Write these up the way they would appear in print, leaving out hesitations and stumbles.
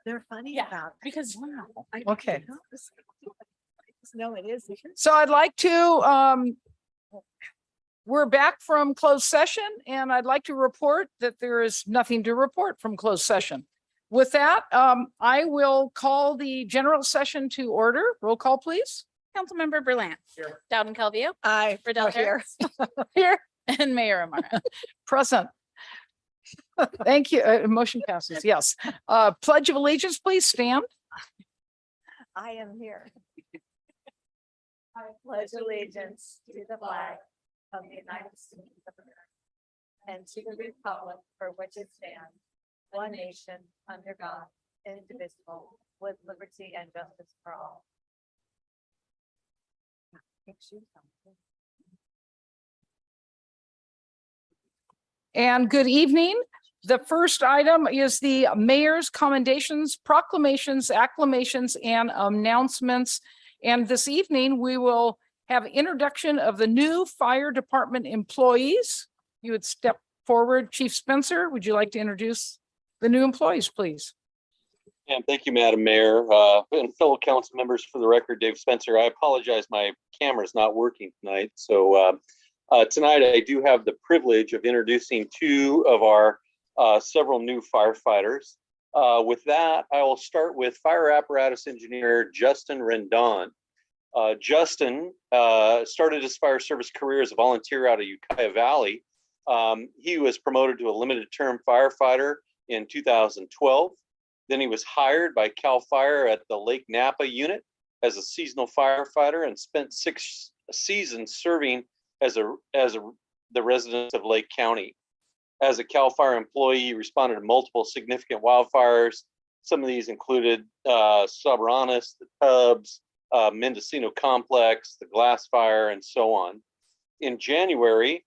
They're funny Yeah, about because Okay. No, it is. So I'd like to, we're back from closed session and I'd like to report that there is nothing to report from closed session. With that, I will call the general session to order. Roll call, please. Councilmember Berlant. Here. Dowden Calvillo. I Riddell here. Here, And Mayor Amara. present. Thank you. Motion passes. Yes. Pledge of allegiance, please stand. I am here. I pledge allegiance to the flag of the United States of America and to the republic for which it stands, one nation, under God, indivisible, with liberty and justice for all. And good evening. The first item is the mayor's commendations, proclamations, acclamations, and announcements. And this evening, we will have introduction of the new fire department employees. You would step forward. Chief Spencer, would you like to introduce the new employees, please? And thank you, Madam Mayor, and fellow council members. For the record, Dave Spencer. I apologize, my camera's not working tonight. So tonight I do have the privilege of introducing two of our several new firefighters. With that, I will start with fire apparatus engineer Justin Rendon. Justin started his fire service career as a volunteer out of Ukiah Valley. He was promoted to a limited term firefighter in 2012. Then he was hired by CAL FIRE at the Lake Napa unit as a seasonal firefighter and spent 6 seasons serving as the residents of Lake County. As a CAL FIRE employee, he responded to multiple significant wildfires. Some of these included Sabronis, the Tubbs, Mendocino Complex, the Glass Fire, and so on. In January,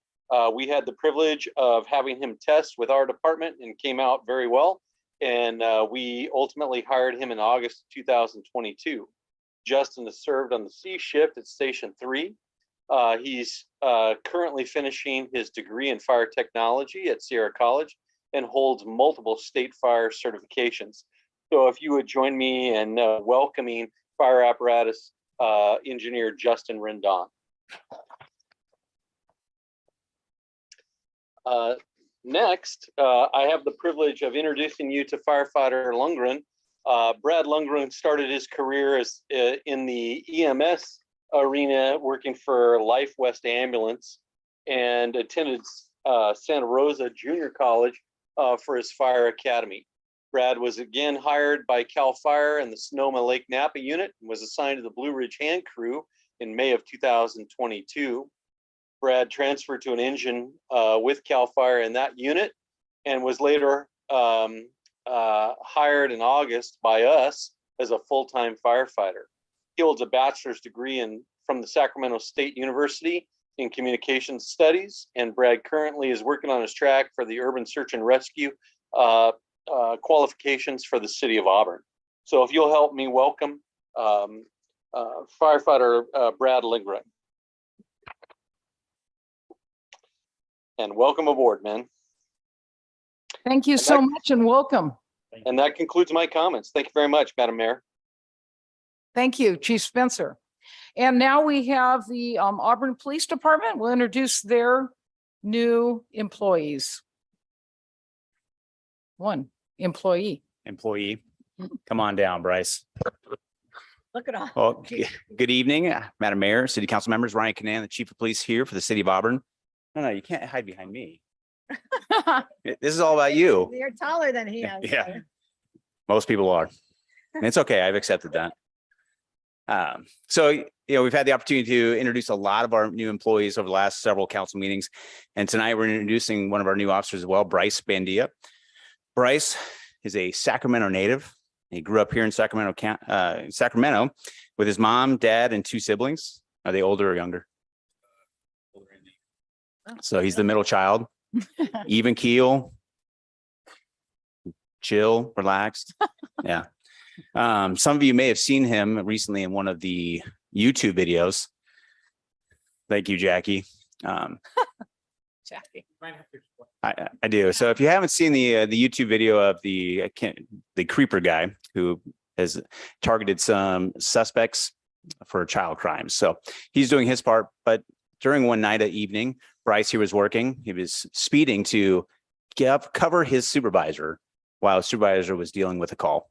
we had the privilege of having him test with our department and came out very well. And we ultimately hired him in August 2022. Justin has served on the C shift at Station 3. He's currently finishing his degree in fire technology at Sierra College and holds multiple state fire certifications. So if you would join me in welcoming fire apparatus engineer Justin Rendon. Next, I have the privilege of introducing you to firefighter Lundgren. Brad Lundgren started his career as in the EMS arena working for Life West Ambulance and attended Santa Rosa Junior College for his fire academy. Brad was again hired by CAL FIRE in the Sonoma Lake Napa unit and was assigned to the Blue Ridge Hand Crew in May of 2022. Brad transferred to an engine with CAL FIRE in that unit and was later hired in August by us as a full-time firefighter. He holds a bachelor's degree from the Sacramento State University in communications studies, and Brad currently is working on his track for the urban search and rescue qualifications for the city of Auburn. So if you'll help me welcome firefighter Brad Lindgren. And welcome aboard, man. Thank you so much and welcome. And that concludes my comments. Thank you very much, Madam Mayor. Thank you, Chief Spencer. And now we have the Auburn Police Department. We'll introduce their new employees. One employee. Come on down, Bryce. Look at all. Well, good evening, Madam Mayor, City Council members. Ryan Canan, the Chief of Police here for the City of Auburn. No, you can't hide behind me. This is all about you. You're taller than he is. Yeah. Most people are. And it's okay. I've accepted that. So, we've had the opportunity to introduce a lot of our new employees over the last several council meetings. And tonight we're introducing one of our new officers as well, Bryce Bandia. Bryce is a Sacramento native. He grew up here in Sacramento with his mom, dad, and 2 siblings. Are they older or younger? So he's the middle child, even keel, chill, relaxed. Yeah. Some of you may have seen him recently in one of the YouTube videos. Thank you, Jackie. Jackie. I do. So if you haven't seen the YouTube video of the creeper guy who has targeted some suspects for child crimes. So he's doing his part, but during one night at evening, Bryce, he was working, he was speeding to cover his supervisor while his supervisor was dealing with a call.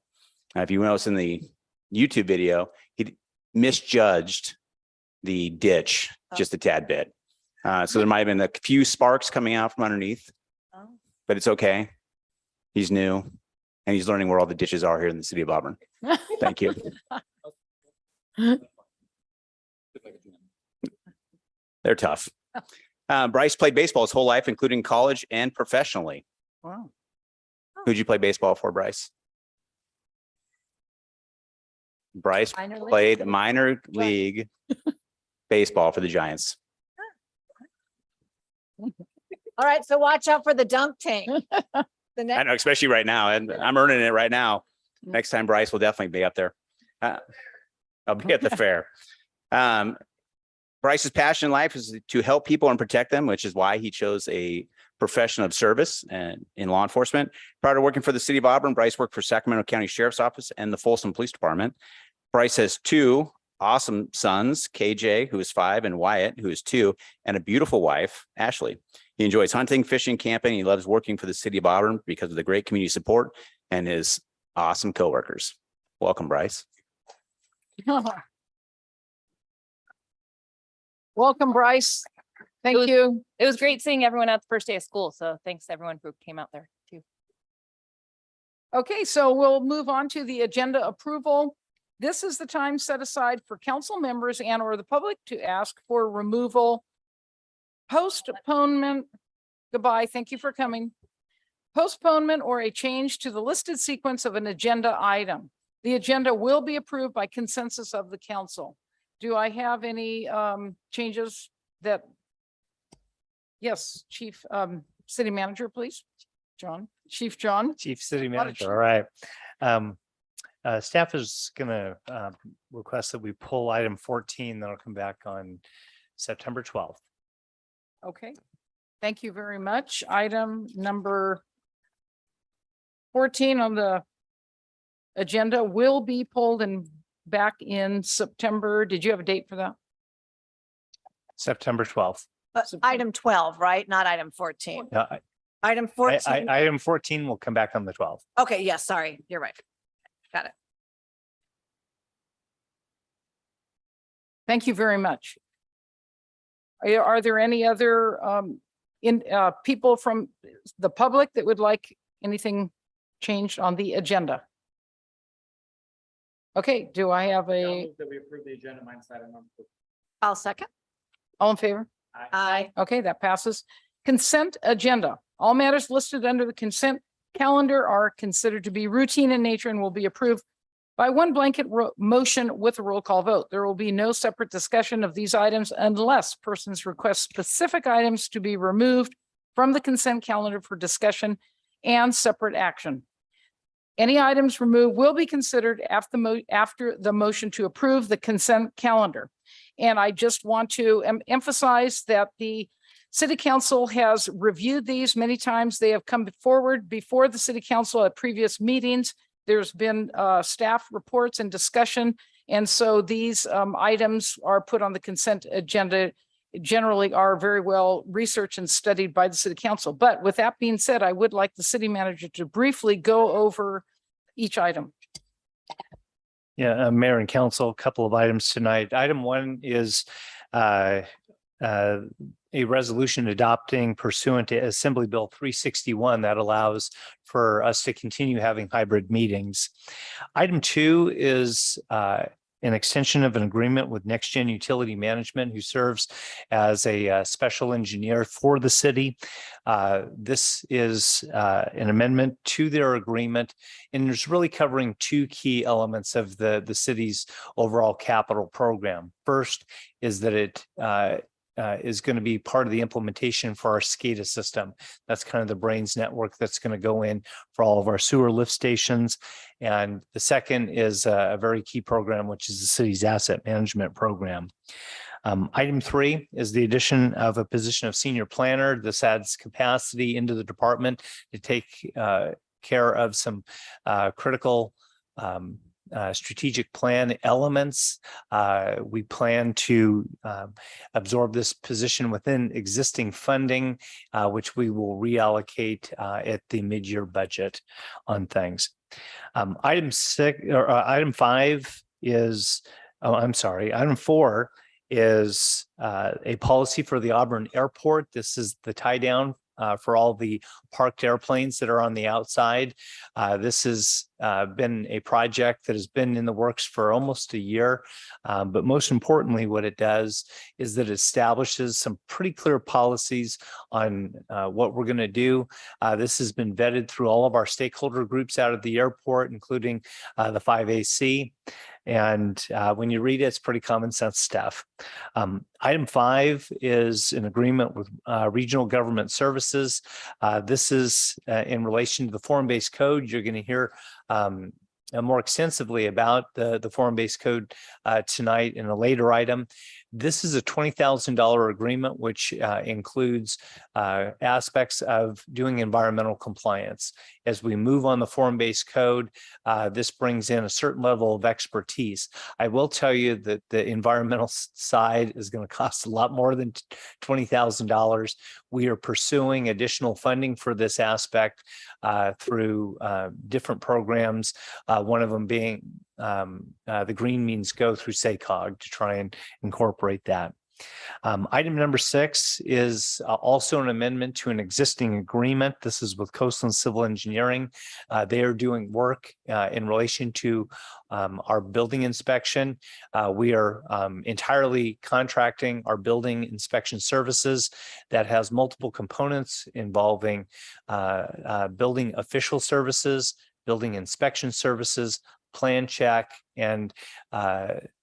If you notice in the YouTube video, he misjudged the ditch just a tad bit. So there might have been a few sparks coming out from underneath, Oh. but it's okay. He's new and he's learning where all the ditches are here in the city of Auburn. Thank you. They're tough. Bryce played baseball his whole life, including college and professionally. Wow. Who'd you play baseball for, Bryce? Bryce Minor league? played minor league baseball for the Giants. All right, so watch out for the dunk tank. The I next, know, especially right now, and I'm earning it right now. Next time, Bryce will definitely be up there. I'll be at the fair. Bryce's passion in life is to help people and protect them, which is why he chose a profession of service and in law enforcement. Prior to working for the city of Auburn, Bryce worked for Sacramento County Sheriff's Office and the Folsom Police Department. Bryce has two awesome sons, KJ, who is 5, and Wyatt, who is 2, and a beautiful wife, Ashley. He enjoys hunting, fishing, camping. He loves working for the city of Auburn because of the great community support and his awesome coworkers. Welcome, Bryce. Welcome, Bryce. Thank you. It was great seeing everyone at the first day of school. So thanks to everyone who came out there too. Okay, so we'll move on to the agenda approval. This is the time set aside for council members and or the public to ask for removal, postponement, goodbye, thank you for coming, postponement or a change to the listed sequence of an agenda item. The agenda will be approved by consensus of the council. Do I have any changes that? Yes, Chief City Manager, please. John, Chief John. Chief City Lot of Manager, all right. Staff is gonna request that we pull item 14, that'll come back on September 12th. Okay, thank you very much. Item number 14 on the agenda will be pulled and back in September. Did you have a date for that? September 12th. item 12, right? Not item 14. Item 14. Item 14 will come back on the 12th. Okay, yes, sorry, you're right. Got it. Thank you very much. Are there any other people from the public that would like anything changed on the agenda? Okay, do I have a, That we approve the agenda, mine's item number. I'll second. all in favor? Aye. Okay, that passes. Consent agenda. All matters listed under the consent calendar are considered to be routine in nature and will be approved by one blanket motion with a roll call vote. There will be no separate discussion of these items unless persons request specific items to be removed from the consent calendar for discussion and separate action. Any items removed will be considered after the motion to approve the consent calendar. And I just want to emphasize that the city council has reviewed these many times. They have come forward before the city council at previous meetings. There's been staff reports and discussion. And so these items are put on the consent agenda, generally are very well researched and studied by the city council. But with that being said, I would like the city manager to briefly go over each item. Yeah, Mayor and Council, a couple of items tonight. Item 1 is a resolution adopting pursuant to Assembly Bill 361 that allows for us to continue having hybrid meetings. Item 2 is an extension of an agreement with Next Gen Utility Management, who serves as a special engineer for the city. This is an amendment to their agreement, and it's really covering 2 key elements of the city's overall capital program. First is that it is going to be part of the implementation for our SCADA system. That's kind of the brains network that's going to go in for all of our sewer lift stations. And the second is a very key program, which is the city's asset management program. Item 3 is the addition of a position of senior planner. This adds capacity into the department to take care of some critical strategic plan elements. We plan to absorb this position within existing funding, which we will reallocate at the mid-year budget on things. Item 5 is, item 4 is a policy for the Auburn Airport. This is the tie down for all the parked airplanes that are on the outside. This has been a project that has been in the works for almost a year. But most importantly, what it does is that it establishes some pretty clear policies on what we're going to do. This has been vetted through all of our stakeholder groups out of the airport, including the 5AC. And when you read it, it's pretty common sense stuff. Item 5 is an agreement with Regional Government Services. This is in relation to the form-based code. You're going to hear more extensively about the form-based code tonight in a later item. This is a $20,000 agreement, which includes aspects of doing environmental compliance. As we move on the form-based code, this brings in a certain level of expertise. I will tell you that the environmental side is going to cost a lot more than $20,000. We are pursuing additional funding for this aspect through different programs, one of them being the Green Means Go through SACOG to try and incorporate that. Item number 6 is also an amendment to an existing agreement. This is with Coastal and Civil Engineering. They are doing work in relation to our building inspection. We are entirely contracting our building inspection services that has multiple components involving building official services, building inspection services, plan check, and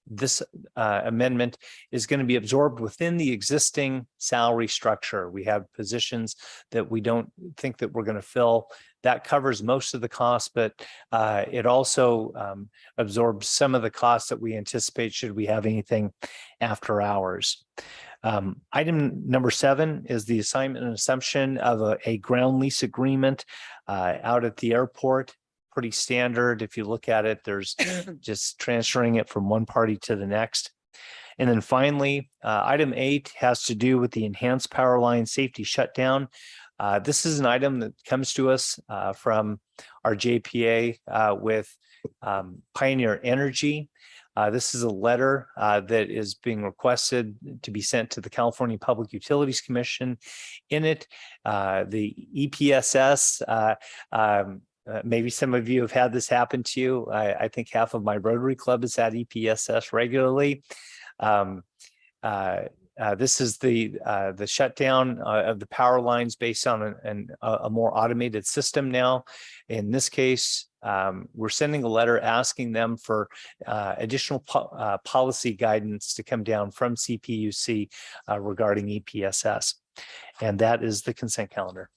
this amendment is going to be absorbed within the existing salary structure. We have positions that we don't think that we're going to fill. That covers most of the costs, but it also absorbs some of the costs that we anticipate should we have anything after hours. Item number 7 is the assignment and assumption of a ground lease agreement out at the airport. Pretty standard. If you look at it, there's just transferring it from one party to the next. And then finally, item 8 has to do with the enhanced power line safety shutdown. This is an item that comes to us from our JPA with Pioneer Energy. This is a letter that is being requested to be sent to the California Public Utilities Commission. In it, the EPSS, maybe some of you have had this happen to you. I think half of my Rotary Club has had EPSS regularly. This is the shutdown of the power lines based on a more automated system now. In this case, we're sending a letter asking them for additional policy guidance to come down from CPUC regarding EPSS. And that is the consent calendar.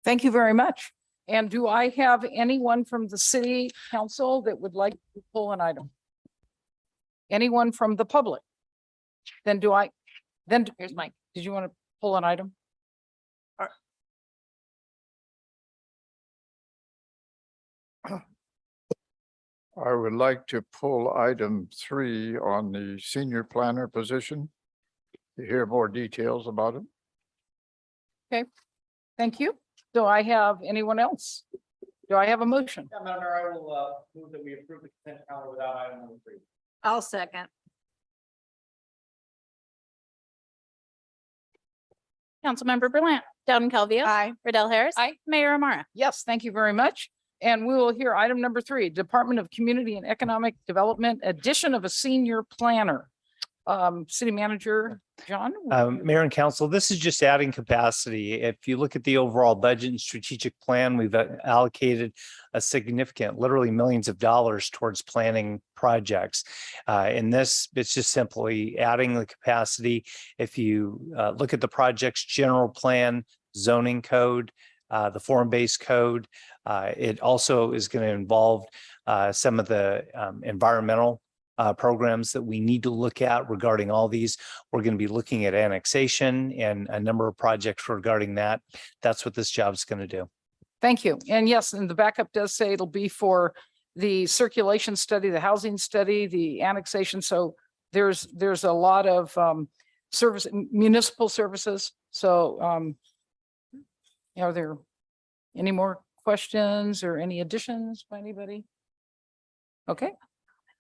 Thank you very much. And do I have anyone from the city council that would like to pull an item? Anyone from the public? Then here's Mike. Did you want to pull an item? I would like to pull item 3 on the senior planner position. To hear more details about it. Thank you. Do I have anyone else? Do I have a motion? Yeah, Madam Mayor, I will move that we approve the consent calendar without item number 3. I'll second. Councilmember Berlant, Dowden Calvillo. Aye. Riddell Harris. Aye. Mayor Amara. Yes, thank you very much. And we will hear item number 3, Department of Community and Economic Development, addition of a senior planner. City Manager John? Mayor and Council, this is just adding capacity. If you look at the overall budget and strategic plan, we've allocated a significant, literally millions of dollars towards planning projects. In this, it's just simply adding the capacity. If you look at the project's general plan, zoning code, the form-based code, it also is going to involve some of the environmental programs that we need to look at regarding all these. We're going to be looking at annexation and a number of projects regarding that. That's what this job is going to do. Thank you. And yes, and the backup does say it'll be for the circulation study, the housing study, the annexation. So there's a lot of service, municipal services. So are there any more questions or any additions by anybody? Okay.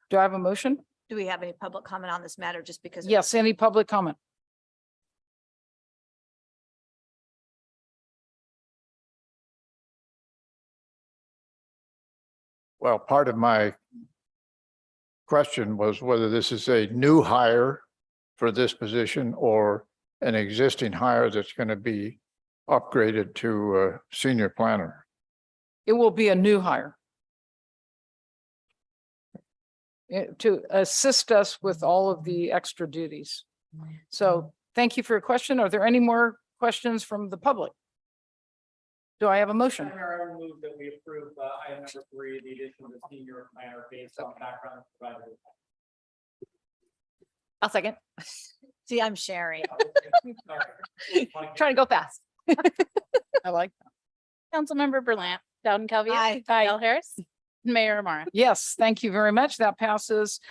Do I have a motion? Do we have any public comment on this matter just because? Yes, any public comment? Well, part of my question was whether this is a new hire for this position or an existing hire that's going to be upgraded to a senior planner. It will be a new hire. To assist us with all of the extra duties. So thank you for your question. Are there any more questions from the public? Do I have a motion? Madam Mayor, I would move that we approve item number 3, the addition of the senior planner based on background provided. I'll second. See, I'm sharing. Trying to go fast. I like that. Councilmember Berlant, Dowden Calvi. Aye. Al Harris. Mayor Amara. Yes, thank you very much. That passes.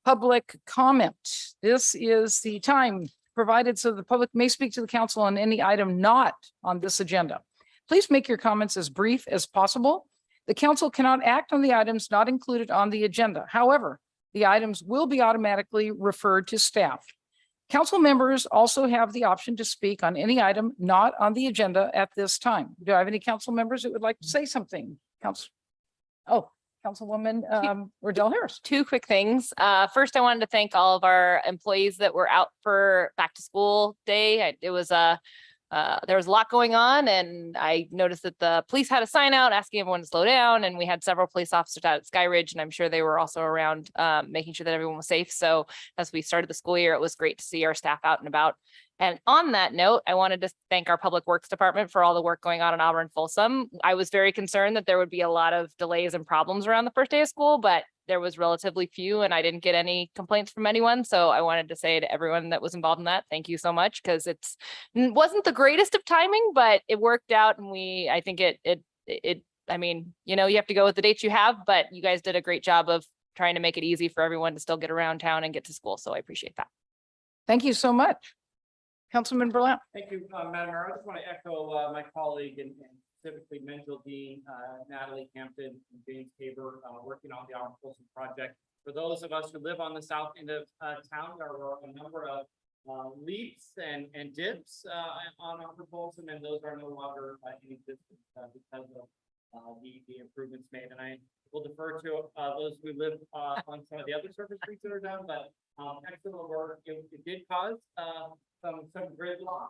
Public comment. This is the time provided so the public may speak to the council on any item not on this agenda. Please make your comments as brief as possible. The council cannot act on the items not included on the agenda. However, the items will be automatically referred to staff. Council members also have the option to speak on any item not on the agenda at this time. Do I have any council members that would like to say something? Councilwoman Riddell Harris. 2 quick things. First, I wanted to thank all of our employees that were out for back to school day. It was there was a lot going on, and I noticed that the police had a sign out asking everyone to slow down, and we had several police officers out at Sky Ridge, and I'm sure they were also around making sure that everyone was safe. So as we started the school year, it was great to see our staff out and about. And on that note, I wanted to thank our Public Works Department for all the work going on in Auburn Folsom. I was very concerned that there would be a lot of delays and problems around the first day of school, but there was relatively few and I didn't get any complaints from anyone. So I wanted to say to everyone that was involved in that, thank you so much, because it wasn't the greatest of timing, but it worked out. And I think I mean, you have to go with the dates you have, but you guys did a great job of trying to make it easy for everyone to still get around town and get to school. So I appreciate that. Thank you so much. Councilman Berlant. Thank you, Madam Mayor. I just want to echo my colleague and specifically Mental Dean, Natalie Hampton, and James Tabor, working on the Auburn Folsom project. For those of us who live on the south end of town, there were a number of leaps and dips on Auburn Folsom, and those are no longer in existence because of the improvements made. And I will defer to those who live on some of the other surface streets that are done, but excellent work. It did cause some gridlock,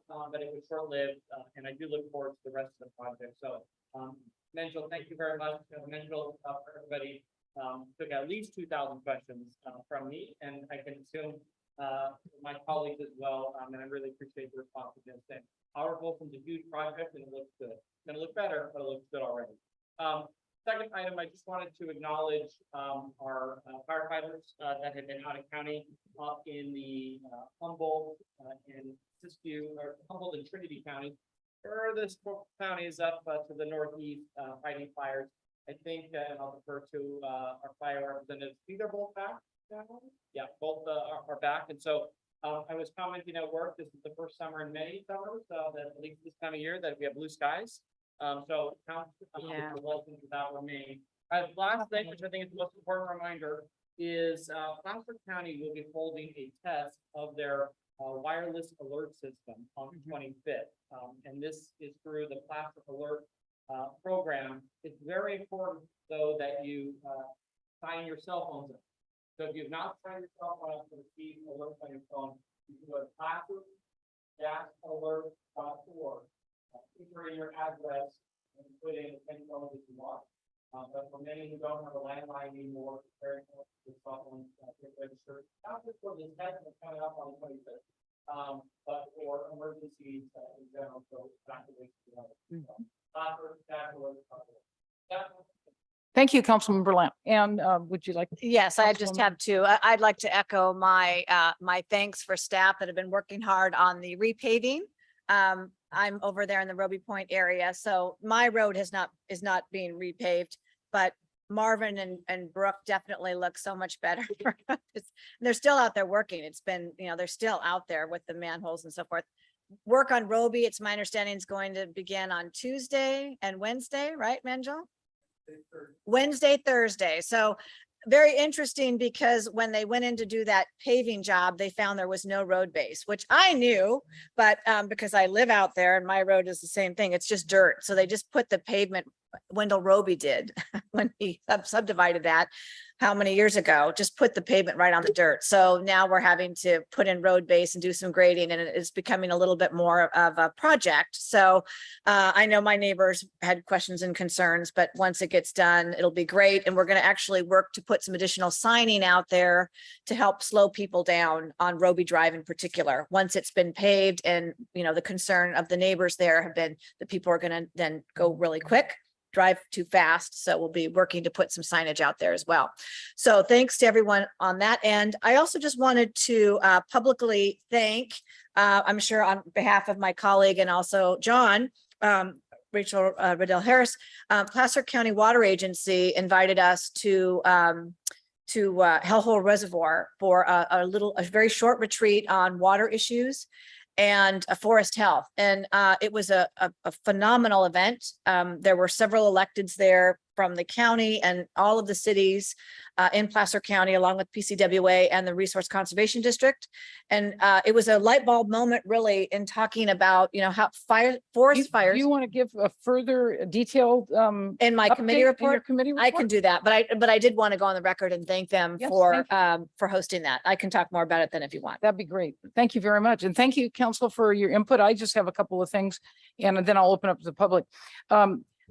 but it was short-lived, and I do look forward to the rest of the project. So, Mental, thank you very much. Mental, for everybody, took at least 2,000 questions from me, and I can assume my colleagues as well, and I really appreciate the responsiveness. And our Folsom's a huge project, and it looks good. It's going to look better, but it looks good already. Second item, I just wanted to acknowledge our firefighters that have been out of county up in the Humboldt and Siskiyou, or Humboldt and Trinity County. Furthest county is up to the northeast fighting fires. I think, and I'll defer to our fire representatives. These are both back. Yeah, both are back. And so I was commenting at work. This is the first summer in many summers that at least this time of year that we have blue skies. So count the blessings that remain. Last thing, which I think is the most important reminder, is Placer County will be holding a test of their wireless alert system on the 25th. And this is through the Placer Alert program. It's very important, though, that you sign your cell phones up. So if you've not signed your cell phone up to receive alerts on your phone, you can go to placer-alert.org. Enter in your address and put in any phone that you want. But for many who don't have a landline anymore, it's very important to cell phone get registered. Not just for this test that's coming up on the 25th, but for emergencies in general. So evacuation. Thank you, Councilmember Lamb. And would you like? Yes, I just Councilwoman. have to. I'd like to echo my my thanks for staff that have been working hard on the repaving. I'm over there in the Roby Point area, so my road is not being repaved, but Marvin and Brooke definitely look so much better. They're still out there working. It's been, they're still out there with the manholes and so forth. Work on Roby, it's my understanding, is going to begin on Tuesday and Wednesday, right, Menjel? Wednesday, Thursday. So very interesting, because when they went in to do that paving job, they found there was no road base, which I knew, but because I live out there and my road is the same thing, it's just dirt. So they just put the pavement, Wendell Roby did when he subdivided that, how many years ago, just put the pavement right on the dirt. So now we're having to put in road base and do some grading, and it's becoming a little bit more of a project. So I know my neighbors had questions and concerns, but once it gets done, it'll be great. And we're going to actually work to put some additional signing out there to help slow people down on Roby Drive in particular. Once it's been paved, and the concern of the neighbors there have been that people are going to then go really quick, drive too fast. So we'll be working to put some signage out there as well. So thanks to everyone on that end. I also just wanted to publicly thank, I'm sure on behalf of my colleague and also John, Rachel Riddell Harris, Placer County Water Agency invited us to Hellhole Reservoir for a very short retreat on water issues and forest health. And it was a phenomenal event. There were several electeds there from the county and all of the cities in Placer County, along with PCWA and the Resource Conservation District. And it was a light bulb moment, really, in talking about, how forest fires. Do you want to give a further detailed In my committee update in your report, committee I can report? do that, but I did want to go on the record and thank them Yes, for hosting that. I can talk more about it then if you want. That'd be great. Thank you very much. And thank you, council, for your input. I just have a couple of things, and then I'll open up to the public.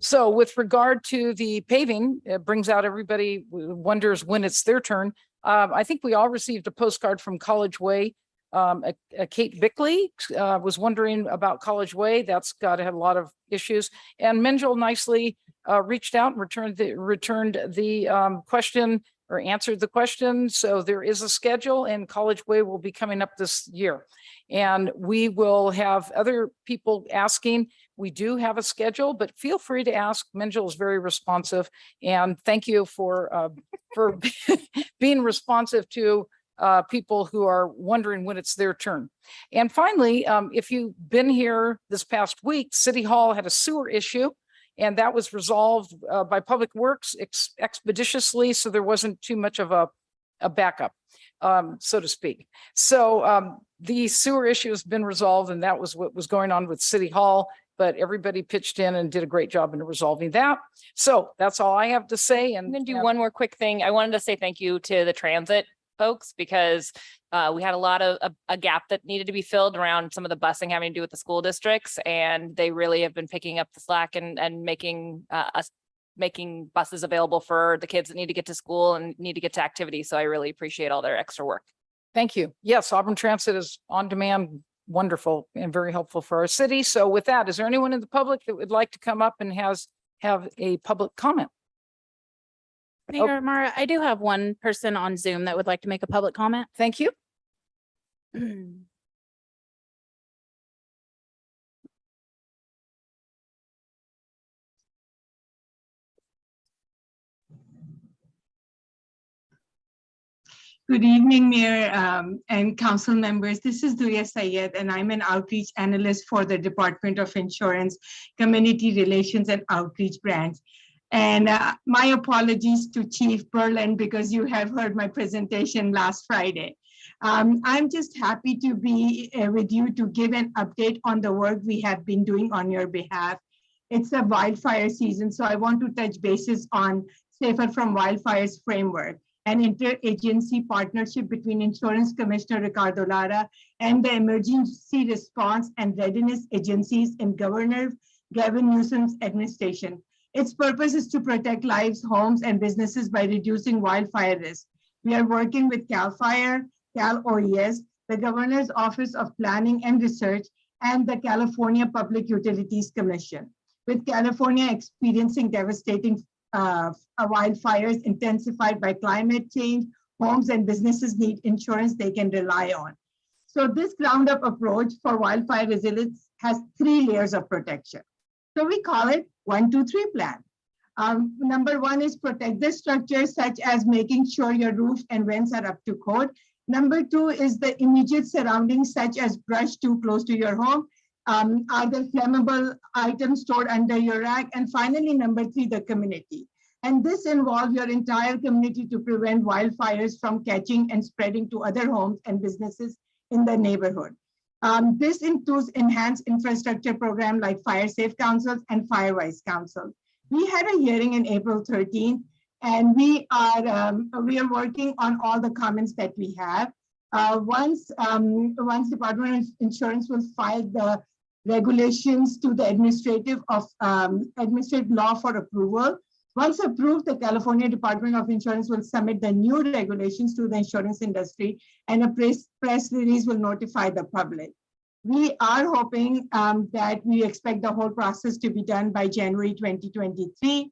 So with regard to the paving, it brings out everybody wonders when it's their turn. I think we all received a postcard from College Way. Kate Bickley was wondering about College Way. That's got to have a lot of issues. And Menjel nicely reached out and returned the question, or answered the question. So there is a schedule, and College Way will be coming up this year. And we will have other people asking. We do have a schedule, but feel free to ask. Menjel is very responsive, and thank you for being responsive to people who are wondering when it's their turn. And finally, if you've been here this past week, City Hall had a sewer issue, and that was resolved by Public Works expeditiously, so there wasn't too much of a backup, so to speak. So the sewer issue has been resolved, and that was what was going on with City Hall, but everybody pitched in and did a great job in resolving that. So that's all I have to say. And I'm gonna do one more quick thing. I wanted to say thank you to the transit folks, because we had a lot of a gap that needed to be filled around some of the busing having to do with the school districts, and they really have been picking up the slack and making making buses available for the kids that need to get to school and need to get to activities. So I really appreciate all their extra work. Thank you. Yes, Auburn Transit is on demand, wonderful, and very helpful for our city. So with that, is there anyone in the public that would like to come up and have a public comment? Mayor Mara, I do have one person on Zoom that would like to make a public comment. Thank you. Good evening, Mayor and council members. This is Duya Sayed, and I'm an outreach analyst for the Department of Insurance, Community Relations and Outreach branch. And my apologies to Chief Berlin, because you have heard my presentation last Friday. I'm just happy to be with you to give an update on the work we have been doing on your behalf. It's a wildfire season, so I want to touch bases on Safer from Wildfires framework, an interagency partnership between Insurance Commissioner Ricardo Lara and the Emergency Response and Readiness Agencies in Governor Gavin Newsom's administration. Its purpose is to protect lives, homes, and businesses by reducing wildfire risk. We are working with CAL FIRE, Cal OES, the Governor's Office of Planning and Research, and the California Public Utilities Commission. With California experiencing devastating wildfires intensified by climate change, homes and businesses need insurance they can rely on. So this ground-up approach for wildfire resilience has 3 layers of protection. So we call it 1, 2, 3 plan. Number 1 is protect the structures, such as making sure your roof and vents are up to code. Number 2 is the immediate surroundings, such as brush too close to your home. Are there flammable items stored under your rack? And finally, number 3, the community. And this involves your entire community to prevent wildfires from catching and spreading to other homes and businesses in the neighborhood. This includes enhanced infrastructure program like Fire Safe Councils and Firewise Council. We had a hearing in April 13th, and we are working on all the comments that we have. Once Department of Insurance will file the regulations to the administrative law for approval. Once approved, the California Department of Insurance will submit the new regulations to the insurance industry, and a press release will notify the public. We are hoping that we expect the whole process to be done by January 2023.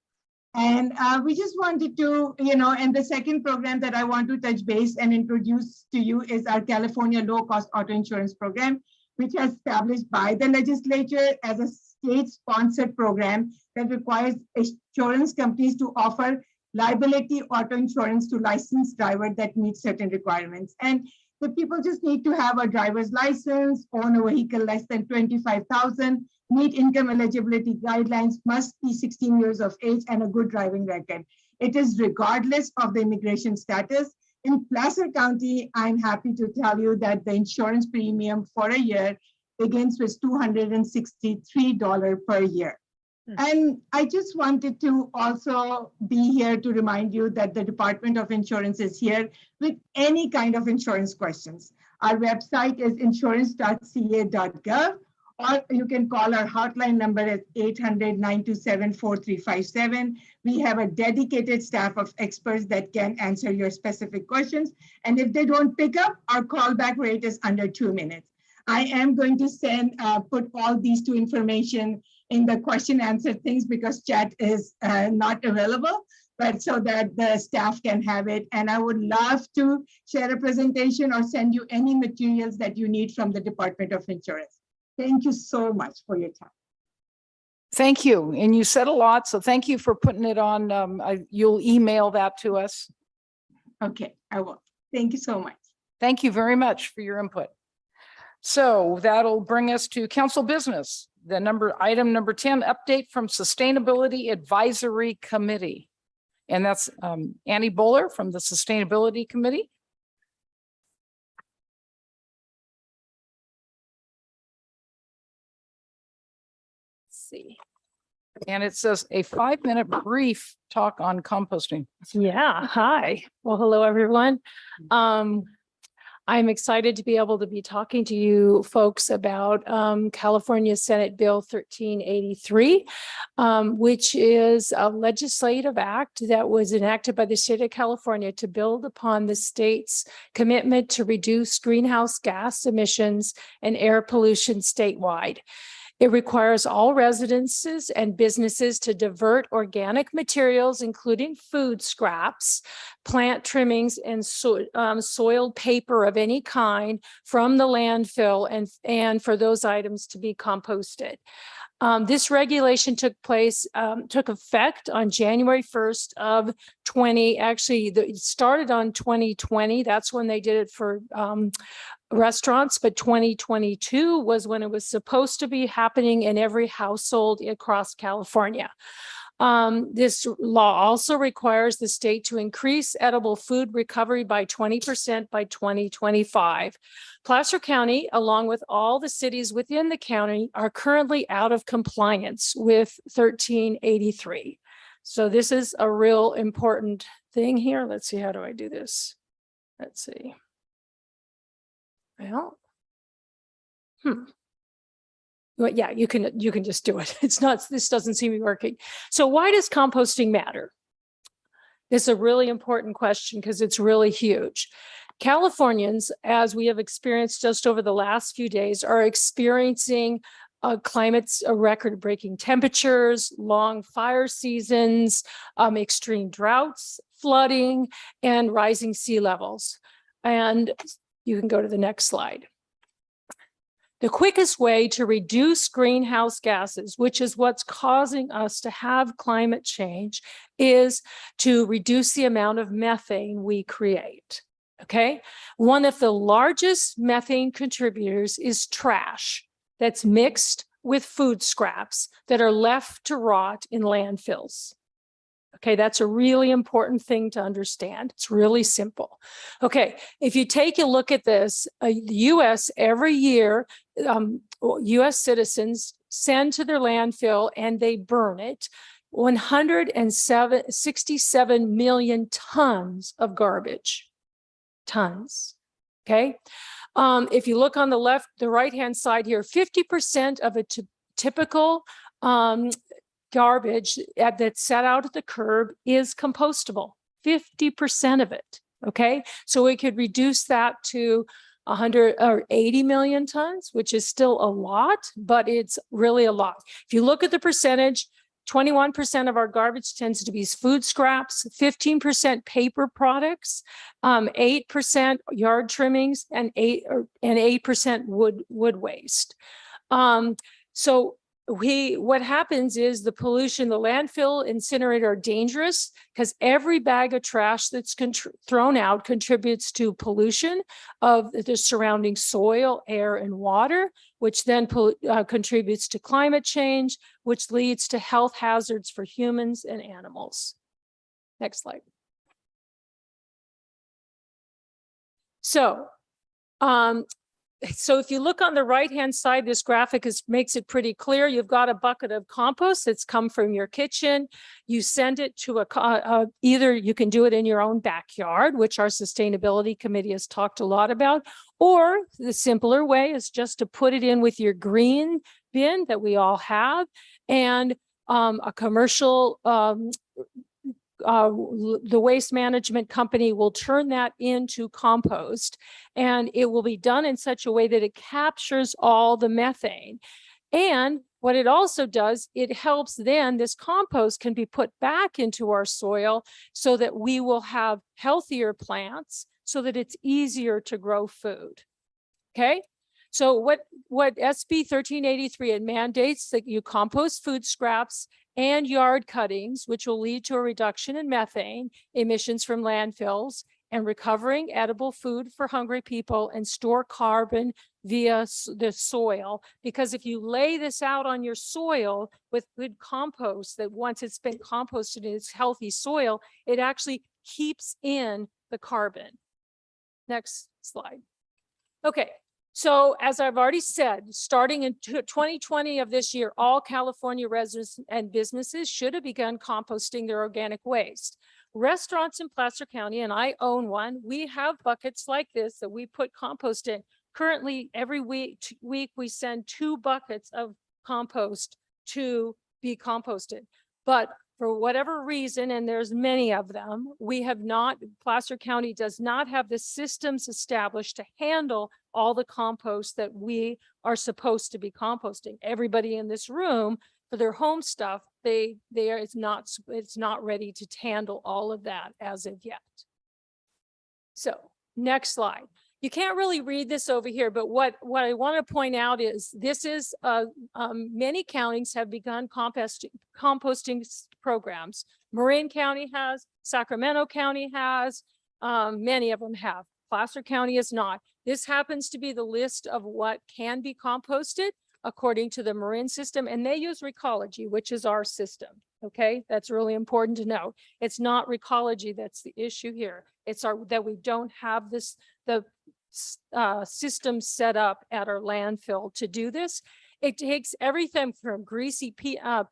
And we just wanted to, and the second program that I want to touch base and introduce to you is our California low-cost auto insurance program, which was established by the legislature as a state-sponsored program that requires insurance companies to offer liability auto insurance to licensed drivers that meet certain requirements. And the people just need to have a driver's license, own a vehicle less than 25,000, meet income eligibility guidelines, must be 16 years of age, and a good driving record. It is regardless of the immigration status. In Placer County, I'm happy to tell you that the insurance premium for a year begins with $263 per year. And I just wanted to also be here to remind you that the Department of Insurance is here with any kind of insurance questions. Our website is insurance.ca.gov, or you can call our hotline number at 800-927-4357. We have a dedicated staff of experts that can answer your specific questions. And if they don't pick up, our callback rate is under 2 minutes. I am going to put all these two information in the question answer things because chat is not available, but so that the staff can have it. And I would love to share a presentation or send you any materials that you need from the Department of Insurance. Thank you so much for your time. Thank you. And you said a lot, so thank you for putting it on. You'll email that to us. Okay, I will. Thank you so much. Thank you very much for your input. So that'll bring us to council business. Item number 10, update from Sustainability Advisory Committee. And that's Annie Bowler from the Sustainability Committee. Let's see. And it says a 5-minute brief talk on composting. Yeah, hi. Well, hello, everyone. I'm excited to be able to be talking to you folks about California Senate Bill 1383, which is a legislative act that was enacted by the state of California to build upon the state's commitment to reduce greenhouse gas emissions and air pollution statewide. It requires all residences and businesses to divert organic materials, including food scraps, plant trimmings, and soiled paper of any kind from the landfill and for those items to be composted. This regulation took effect on January 1st of 20. Actually, it started on 2020. That's when they did it for restaurants, but 2022 was when it was supposed to be happening in every household across California. This law also requires the state to increase edible food recovery by 20% by 2025. Placer County, along with all the cities within the county, are currently out of compliance with 1383. So this is a real important thing here. Let's see, how do I do this? Let's see. Well, Well, yeah, you can just do it. This doesn't seem to be working. So why does composting matter? This is a really important question because it's really huge. Californians, as we have experienced just over the last few days, are experiencing climates, record-breaking temperatures, long fire seasons, extreme droughts, flooding, and rising sea levels. And you can go to the next slide. The quickest way to reduce greenhouse gases, which is what's causing us to have climate change, is to reduce the amount of methane we create. Okay, one of the largest methane contributors is trash that's mixed with food scraps that are left to rot in landfills. Okay, that's a really important thing to understand. It's really simple. Okay, if you take a look at this, the US every year, US citizens send to their landfill and they burn it 167 million tons of garbage. Tons. Okay. If you look on the right-hand side here, 50% of a typical garbage that's set out at the curb is compostable. 50% of it. Okay. So we could reduce that to 180 million tons, which is still a lot, but it's really a lot. If you look at the percentage, 21% of our garbage tends to be food scraps, 15% paper products, 8% yard trimmings, and 8% wood waste. So what happens is the pollution, the landfill, incinerator are dangerous because every bag of trash that's thrown out contributes to pollution of the surrounding soil, air, and water, which then contributes to climate change, which leads to health hazards for humans and animals. Next slide. So if you look on the right-hand side, this graphic makes it pretty clear. You've got a bucket of compost that's come from your kitchen. You send it to either you can do it in your own backyard, which our sustainability committee has talked a lot about, or the simpler way is just to put it in with your green bin that we all have, and a commercial the waste management company will turn that into compost, and it will be done in such a way that it captures all the methane. And what it also does, it helps then this compost can be put back into our soil so that we will have healthier plants so that it's easier to grow food. Okay. So what SB 1383 it mandates that you compost food scraps and yard cuttings, which will lead to a reduction in methane emissions from landfills, and recovering edible food for hungry people and store carbon via the soil. Because if you lay this out on your soil with good compost, that once it's been composted in its healthy soil, it actually keeps in the carbon. Next slide. Okay. So as I've already said, starting in 2020 of this year, all California residents and businesses should have begun composting their organic waste. Restaurants in Placer County, and I own one, we have buckets like this that we put compost in. Currently, every week we send 2 buckets of compost to be composted. But for whatever reason, and there's many of them, Placer County does not have the systems established to handle all the compost that we are supposed to be composting. Everybody in this room, for their home stuff, it's not ready to handle all of that as of yet. So next slide. You can't really read this over here, but what I want to point out is this is many counties have begun composting programs. Marin County has, Sacramento County has, many of them have. Placer County is not. This happens to be the list of what can be composted according to the Marin system, and they use Recology, which is our system. Okay, that's really important to know. It's not Recology that's the issue here. It's that we don't have the system set up at our landfill to do this. It takes everything from greasy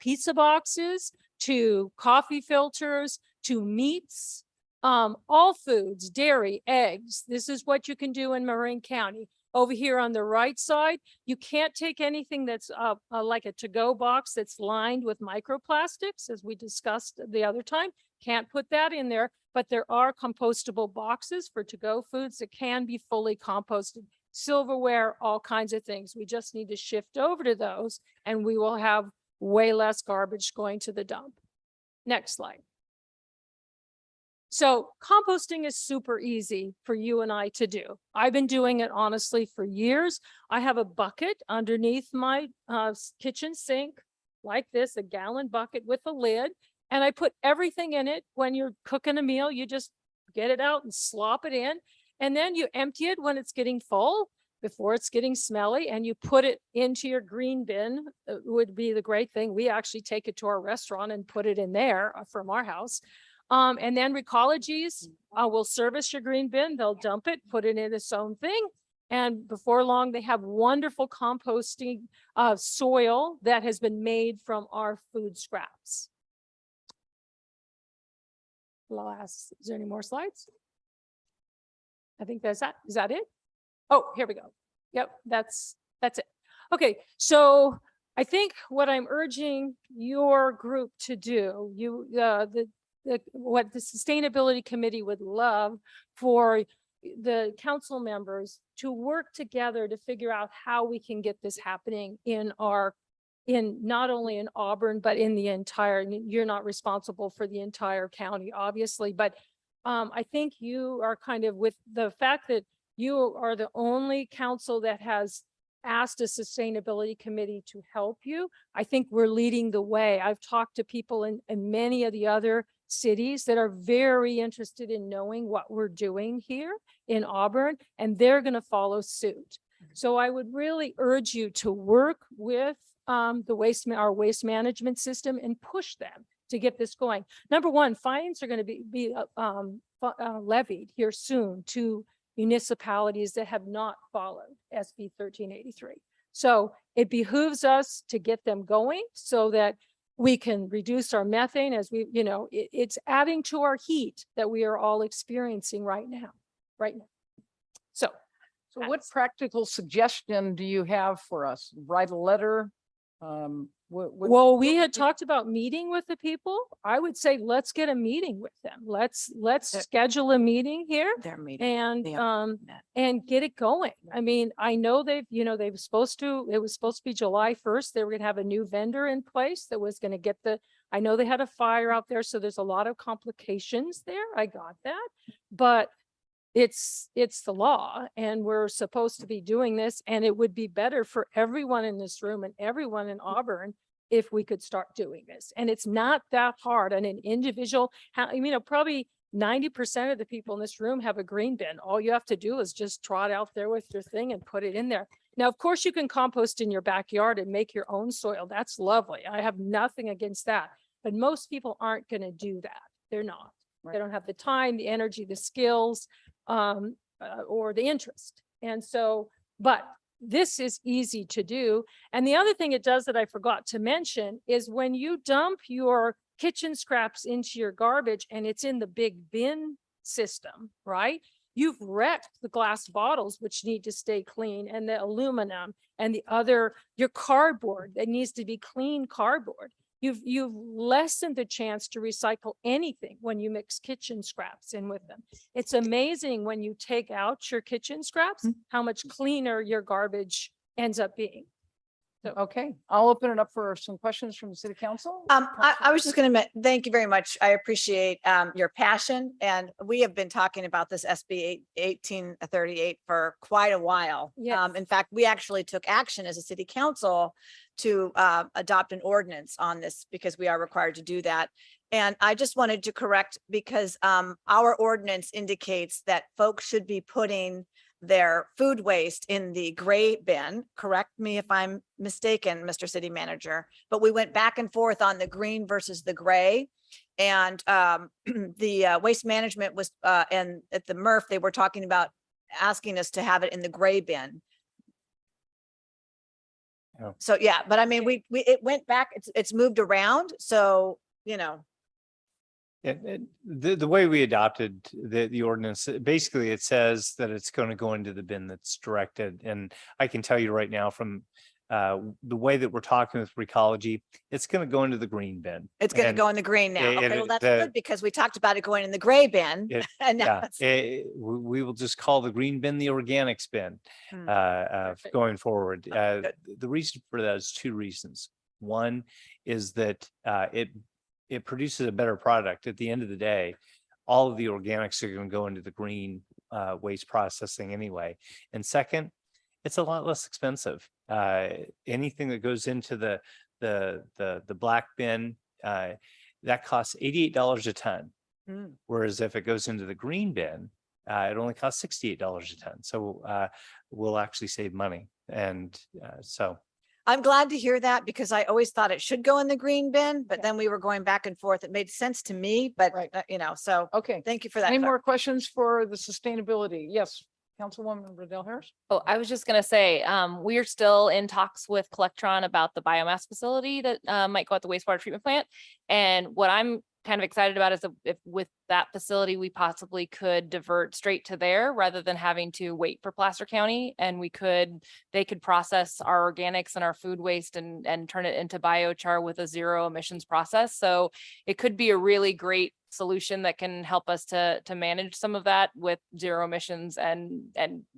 pizza boxes to coffee filters to meats, all foods, dairy, eggs. This is what you can do in Marin County. Over here on the right side, you can't take anything that's like a to-go box that's lined with microplastics, as we discussed the other time. Can't put that in there, but there are compostable boxes for to-go foods that can be fully composted. silverware, all kinds of things. We just need to shift over to those and we will have way less garbage going to the dump. Next slide. So composting is super easy for you and I to do. I've been doing it honestly for years. I have a bucket underneath my kitchen sink like this, a gallon bucket with a lid, and I put everything in it. When you're cooking a meal, you just get it out and slop it in, and then you empty it when it's getting full, before it's getting smelly, and you put it into your green bin. Would be the great thing. We actually take it to our restaurant and put it in there from our house. And then Recologies will service your green bin. They'll dump it, put it in its own thing. And before long, they have wonderful composting soil that has been made from our food scraps. Is there any more slides? I think that's that. Is that it? Oh, here we go. Yep, that's it. Okay, so I think what I'm urging your group to do, what the Sustainability Committee would love for the council members to work together to figure out how we can get this happening in not only in Auburn, but in the entire, you're not responsible for the entire county, obviously, but I think you are kind of, with the fact that you are the only council that has asked a sustainability committee to help you. I think we're leading the way. I've talked to people in many of the other cities that are very interested in knowing what we're doing here in Auburn, and they're going to follow suit. So I would really urge you to work with our waste management system and push them to get this going. Number one, fines are going to be levied here soon to municipalities that have not followed SB 1383. So it behooves us to get them going so that we can reduce our methane as it's adding to our heat that we are all experiencing right now. So what practical suggestion do you have for us? Write a letter? Well, we had talked about meeting with the people. I would say, let's get a meeting with them. Let's schedule a meeting here and get it going. I mean, I know it was supposed to be July 1st. They were going to have a new vendor in place that was going to I know they had a fire out there, so there's a lot of complications there. I got that, but it's the law, and we're supposed to be doing this, and it would be better for everyone in this room and everyone in Auburn if we could start doing this. And it's not that hard on an individual. Probably 90% of the people in this room have a green bin. All you have to do is just trot out there with your thing and put it in there. Now, of course, you can compost in your backyard and make your own soil. That's lovely. I have nothing against that. But most people aren't going to do that. They're not. Right. They don't have the time, the energy, the skills, or the interest. And so, but this is easy to do. And the other thing it does that I forgot to mention is when you dump your kitchen scraps into your garbage and it's in the big bin system, right? You've wrecked the glass bottles, which need to stay clean, and the aluminum and your cardboard that needs to be clean cardboard. You've lessened the chance to recycle anything when you mix kitchen scraps in with them. It's amazing when you take out your kitchen scraps, how much cleaner your garbage ends up being. So, okay, I'll open it up for some questions from the city council. I was just going to thank you very much. I appreciate your passion, and we have been talking about this SB 1838 for quite a while. Yes. In fact, we actually took action as a city council to adopt an ordinance on this because we are required to do that. And I just wanted to correct, because our ordinance indicates that folks should be putting their food waste in the gray bin. Correct me if I'm mistaken, Mr. City Manager, but we went back and forth on the green versus the gray. And the waste management was, and at the MRF, they were talking about asking us to have it in the gray bin. Oh. So, yeah, but I mean, it went back, it's moved around. So, The way we adopted the ordinance, basically it says that it's going to go into the bin that's directed. And I can tell you right now from the way that we're talking with Recology, it's going to go into the green bin. It's going to And go in the green now. it- Okay, well, that's the- good because we talked about it going in the gray bin. It- And now Yeah, it's. we will just call the green bin the organics bin Hmm. Perfect. going forward. good. The reason for that is two reasons. One is that it produces a better product. At the end of the day, all of the organics are going to go into the green waste processing anyway. And second, it's a lot less expensive. Anything that goes into the black bin, that costs $88 a ton. Hmm. Whereas if it goes into the green bin, it only costs $68 a ton. So we'll actually save money. And so I'm glad to hear that because I always thought it should go in the green bin, but then we were going back and forth. It made sense to me, but Right. So Okay. thank you for that. Any more questions for the sustainability? Yes, Councilwoman Riddell Harris. Oh, I was just gonna say, we are still in talks with Collectron about the biomass facility that might go at the wastewater treatment plant. And what I'm kind of excited about is if with that facility, we possibly could divert straight to there rather than having to wait for Placer County. And they could process our organics and our food waste and turn it into biochar with a zero emissions process. So it could be a really great solution that can help us to manage some of that with zero emissions. And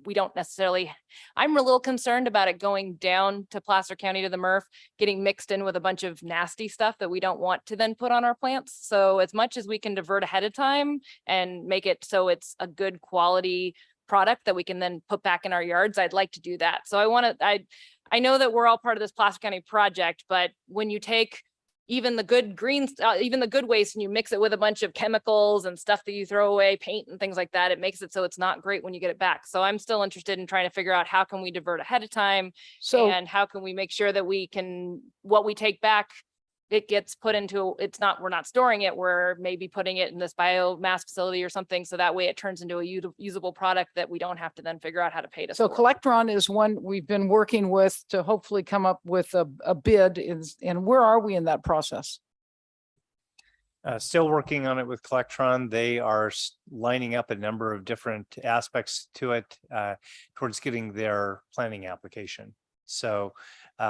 we don't necessarily, I'm a little concerned about it going down to Placer County to the MRF, getting mixed in with a bunch of nasty stuff that we don't want to then put on our plants. So as much as we can divert ahead of time and make it so it's a good quality product that we can then put back in our yards, I'd like to do that. So I know that we're all part of this Placer County project, but when you take even the good greens, even the good waste, and you mix it with a bunch of chemicals and stuff that you throw away, paint and things like that, it makes it so it's not great when you get it back. So I'm still interested in trying to figure out how can we divert ahead of time So and how can we make sure that we can, what we take back, it gets put into, we're not storing it, we're maybe putting it in this biomass facility or something. So that way it turns into a usable product that we don't have to then figure out how to pay to So store. Collectron is one we've been working with to hopefully come up with a bid and where are we in that process? still working on it with Collectron. They are lining up a number of different aspects to it towards getting their planning application. So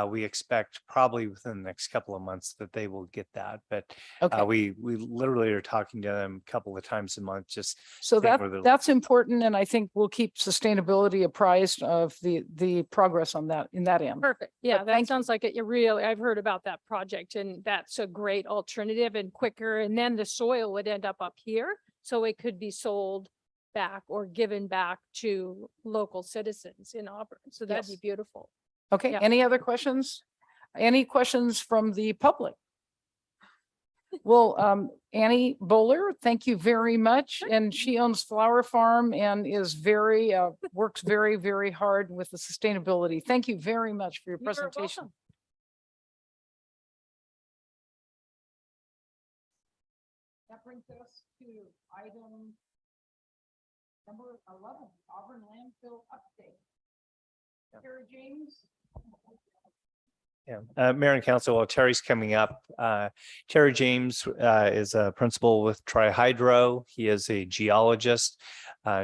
we expect probably within the next couple of months that they will get that. But Okay, we literally are talking to them a couple of times a month, just so seeing where they're- that's important. And I think we'll keep sustainability apprised of the progress on that in that end. Perfect. Yeah, thank that you. sounds like it. You really, I've heard about that project and that's a great alternative and quicker. And then the soil would end up here. So it could be sold back or given back to local citizens in Auburn. So that'd be Yes. beautiful. Okay, Yeah. any other questions? Any questions from the public? Well, Annie Bowler, thank you very much. And she owns Flower Farm and is works very, very hard with the sustainability. Thank you very much for your You're presentation. welcome. That brings us to item number 11, Auburn landfill update. Terry James. Yeah, Mayor and Council, while Terry's coming up, Terry James is a principal with Tri-Hydro. He is a geologist.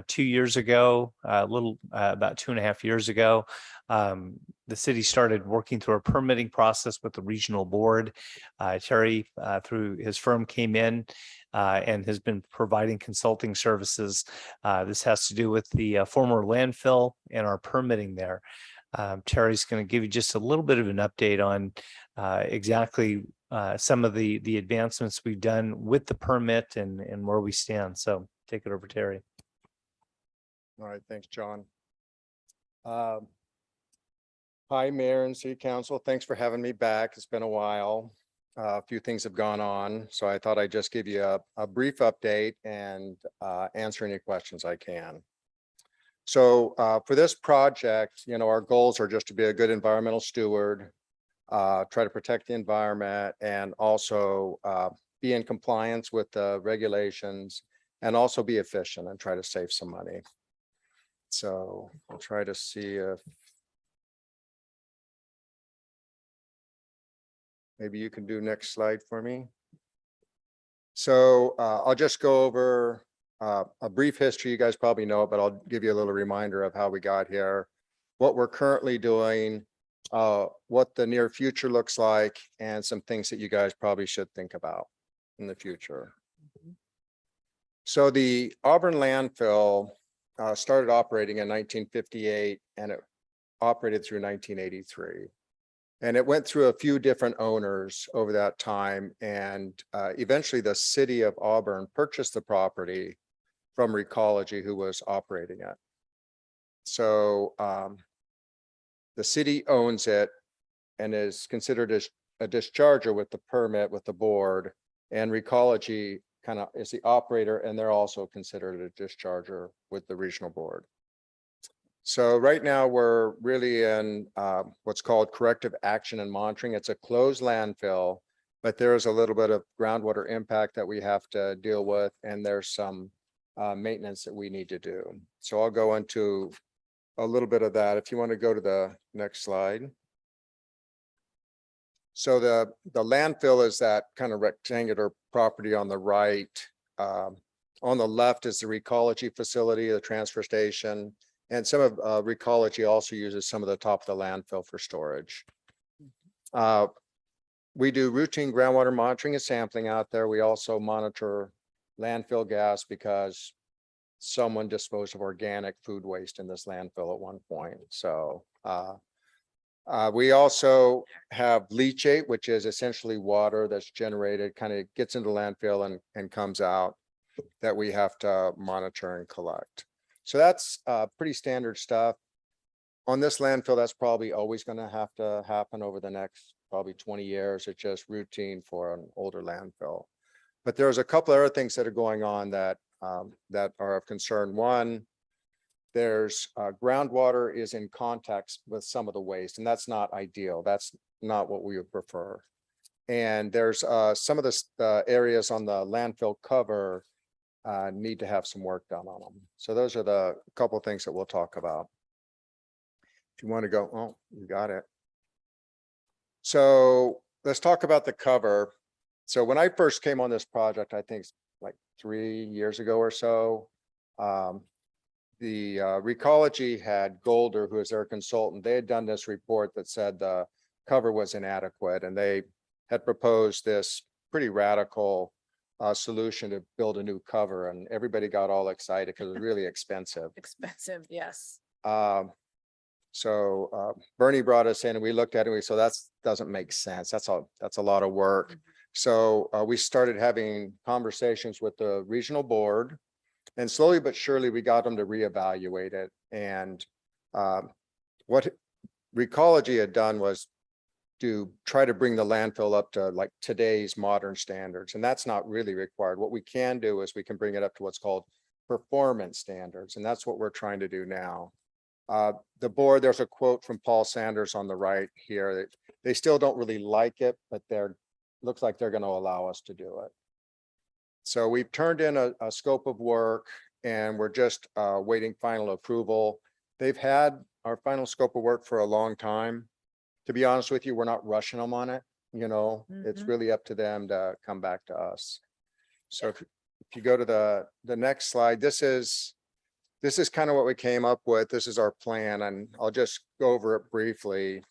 2 years ago, about 2.5 years ago, the city started working through a permitting process with the regional board. Terry, through his firm, came in and has been providing consulting services. This has to do with the former landfill and our permitting there. Terry's going to give you just a little bit of an update on exactly some of the advancements we've done with the permit and where we stand. So take it over, Terry. All right, thanks, John. Hi, Mayor and City Council. Thanks for having me back. It's been a while. A few things have gone on, so I thought I'd just give you a brief update and answer any questions I can. So for this project, our goals are just to be a good environmental steward, try to protect the environment, and also be in compliance with the regulations, and also be efficient and try to save some money. So I'll try to see if maybe you can do next slide for me. So I'll just go over a brief history. You guys probably know it, but I'll give you a little reminder of how we got here, what we're currently doing, what the near future looks like, and some things that you guys probably should think about in the future. So the Auburn landfill started operating in 1958, and it operated through 1983. And it went through a few different owners over that time, and eventually the city of Auburn purchased the property from Recology, who was operating it. So the city owns it and is considered as a discharger with the permit with the board, and Recology kind of is the operator, and they're also considered a discharger with the regional board. So right now we're really in what's called corrective action and monitoring. It's a closed landfill, but there is a little bit of groundwater impact that we have to deal with, and there's some maintenance that we need to do. So I'll go into a little bit of that. If you want to go to the next slide. So the landfill is that kind of rectangular property on the right. On the left is the Recology facility, the transfer station. And some of Recology also uses some of the top of the landfill for storage. We do routine groundwater monitoring and sampling out there. We also monitor landfill gas because someone disposed of organic food waste in this landfill at one point. So we also have leachate, which is essentially water that's generated, kind of gets into the landfill and comes out, that we have to monitor and collect. So that's pretty standard stuff. On this landfill, that's probably always going to have to happen over the next probably 20 years. It's just routine for an older landfill. But there's a couple other things that are going on that that are of concern. One, there's groundwater is in contact with some of the waste, and that's not ideal. That's not what we would prefer. And there's some of the areas on the landfill cover need to have some work done on them. So those are the couple of things that we'll talk about. If you want to go, oh, you got it. So let's talk about the cover. So when I first came on this project, I think like 3 years ago or so, the Recology had Golder, who is their consultant. They had done this report that said the cover was inadequate, and they had proposed this pretty radical solution to build a new cover, and everybody got all excited because it was really expensive. Expensive, yes. So Bernie brought us in and we looked at it and we said, that doesn't make sense. That's a lot of work. So we started having conversations with the regional board, and slowly but surely we got them to reevaluate it. And what Recology had done was to try to bring the landfill up to like today's modern standards. And that's not really required. What we can do is we can bring it up to what's called performance standards. And that's what we're trying to do now. The board, there's a quote from Paul Sanders on the right here that they still don't really like it, but looks like they're going to allow us to do it. So we've turned in a scope of work, and we're just waiting final approval. They've had our final scope of work for a long time. To be honest with you, we're not rushing them on it. You know, it's really up to them to come back to us. So if you go to the next slide, this is kind of what we came up with. This is our plan, and I'll just go over it briefly.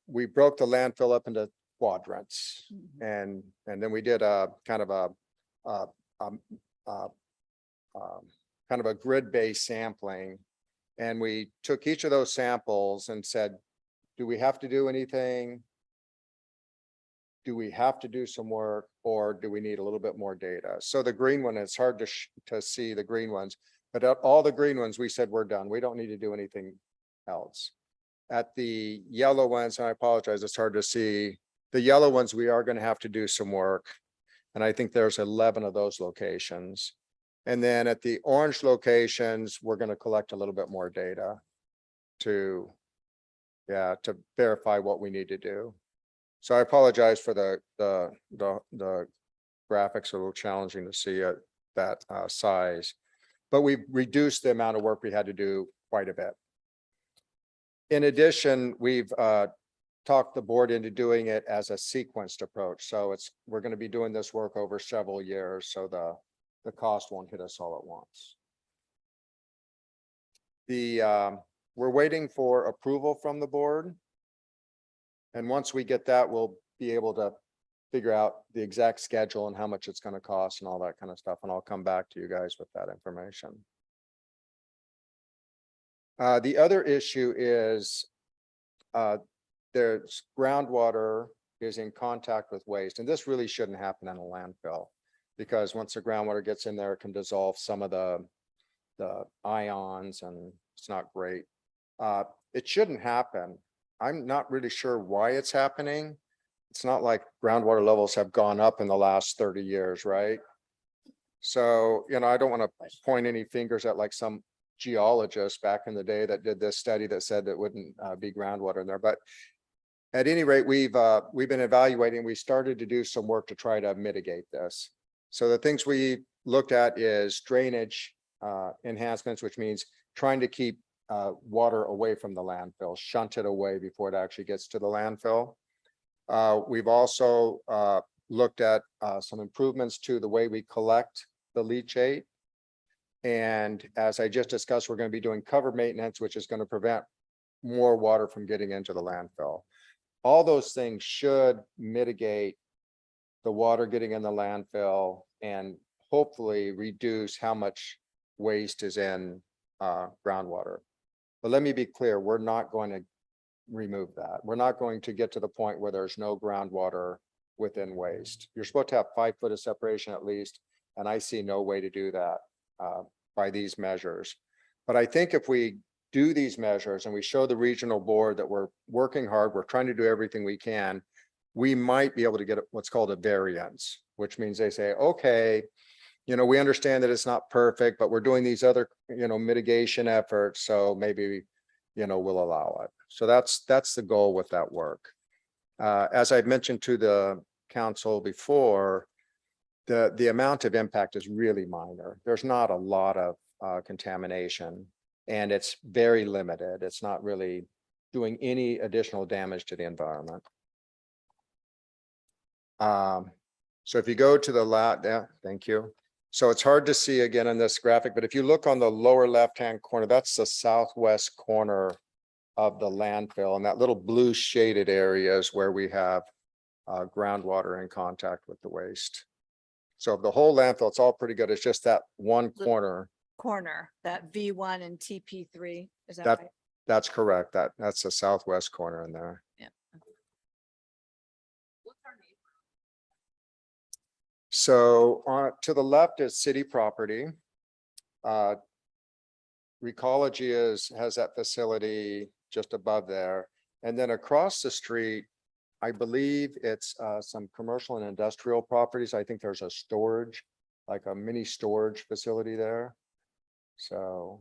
We broke the landfill up into quadrants, and then we did a kind of a grid-based sampling, and we took each of those samples and said, do we have to do anything? Do we have to do some work, or do we need a little bit more data? So the green one, it's hard to see the green ones, but all the green ones, we said, we're done. We don't need to do anything else. At the yellow ones, and I apologize, it's hard to see. The yellow ones, we are going to have to do some work. And I think there's 11 of those locations. And then at the orange locations, we're going to collect a little bit more data to verify what we need to do. So I apologize for the graphics are a little challenging to see at that size, but we've reduced the amount of work we had to do quite a bit. In addition, we've talked the board into doing it as a sequenced approach. So we're going to be doing this work over several years, so the cost won't hit us all at once. we're waiting for approval from the board. And once we get that, we'll be able to figure out the exact schedule and how much it's going to cost and all that kind of stuff. And I'll come back to you guys with that information. The other issue is there's groundwater is in contact with waste. And this really shouldn't happen in a landfill because once the groundwater gets in there, it can dissolve some of the ions and it's not great. It shouldn't happen. I'm not really sure why it's happening. It's not like groundwater levels have gone up in the last 30 years, right? So, you know, I don't want to point any fingers at like some geologist back in the day that did this study that said that wouldn't be groundwater in there. But at any rate, we've been evaluating. We started to do some work to try to mitigate this. So the things we looked at is drainage enhancements, which means trying to keep water away from the landfill, shunt it away before it actually gets to the landfill. We've also looked at some improvements to the way we collect the leachate. And as I just discussed, we're going to be doing cover maintenance, which is going to prevent more water from getting into the landfill. All those things should mitigate the water getting in the landfill and hopefully reduce how much waste is in groundwater. But let me be clear, we're not going to remove that. We're not going to get to the point where there's no groundwater within waste. You're supposed to have 5 foot of separation at least, and I see no way to do that by these measures. But I think if we do these measures and we show the regional board that we're working hard, we're trying to do everything we can, we might be able to get what's called a variance, which means they say, okay, you know, we understand that it's not perfect, but we're doing these other, you know, mitigation efforts. So maybe, you know, we'll allow it. So that's the goal with that work. As I've mentioned to the council before, the amount of impact is really minor. There's not a lot of contamination and it's very limited. It's not really doing any additional damage to the environment. So if you go to the yeah, thank you. So it's hard to see again in this graphic, but if you look on the lower left-hand corner, that's the southwest corner of the landfill, and that little blue shaded area is where we have groundwater in contact with the waste. So the whole landfill, it's all pretty good. It's just that one corner. That V1 and TP3, is that That right? that's correct. That's the southwest corner in there. Yeah. So to the left is city property. Recology has that facility just above there. And then across the street, I believe it's some commercial and industrial properties. I think there's a storage, like a mini storage facility there. So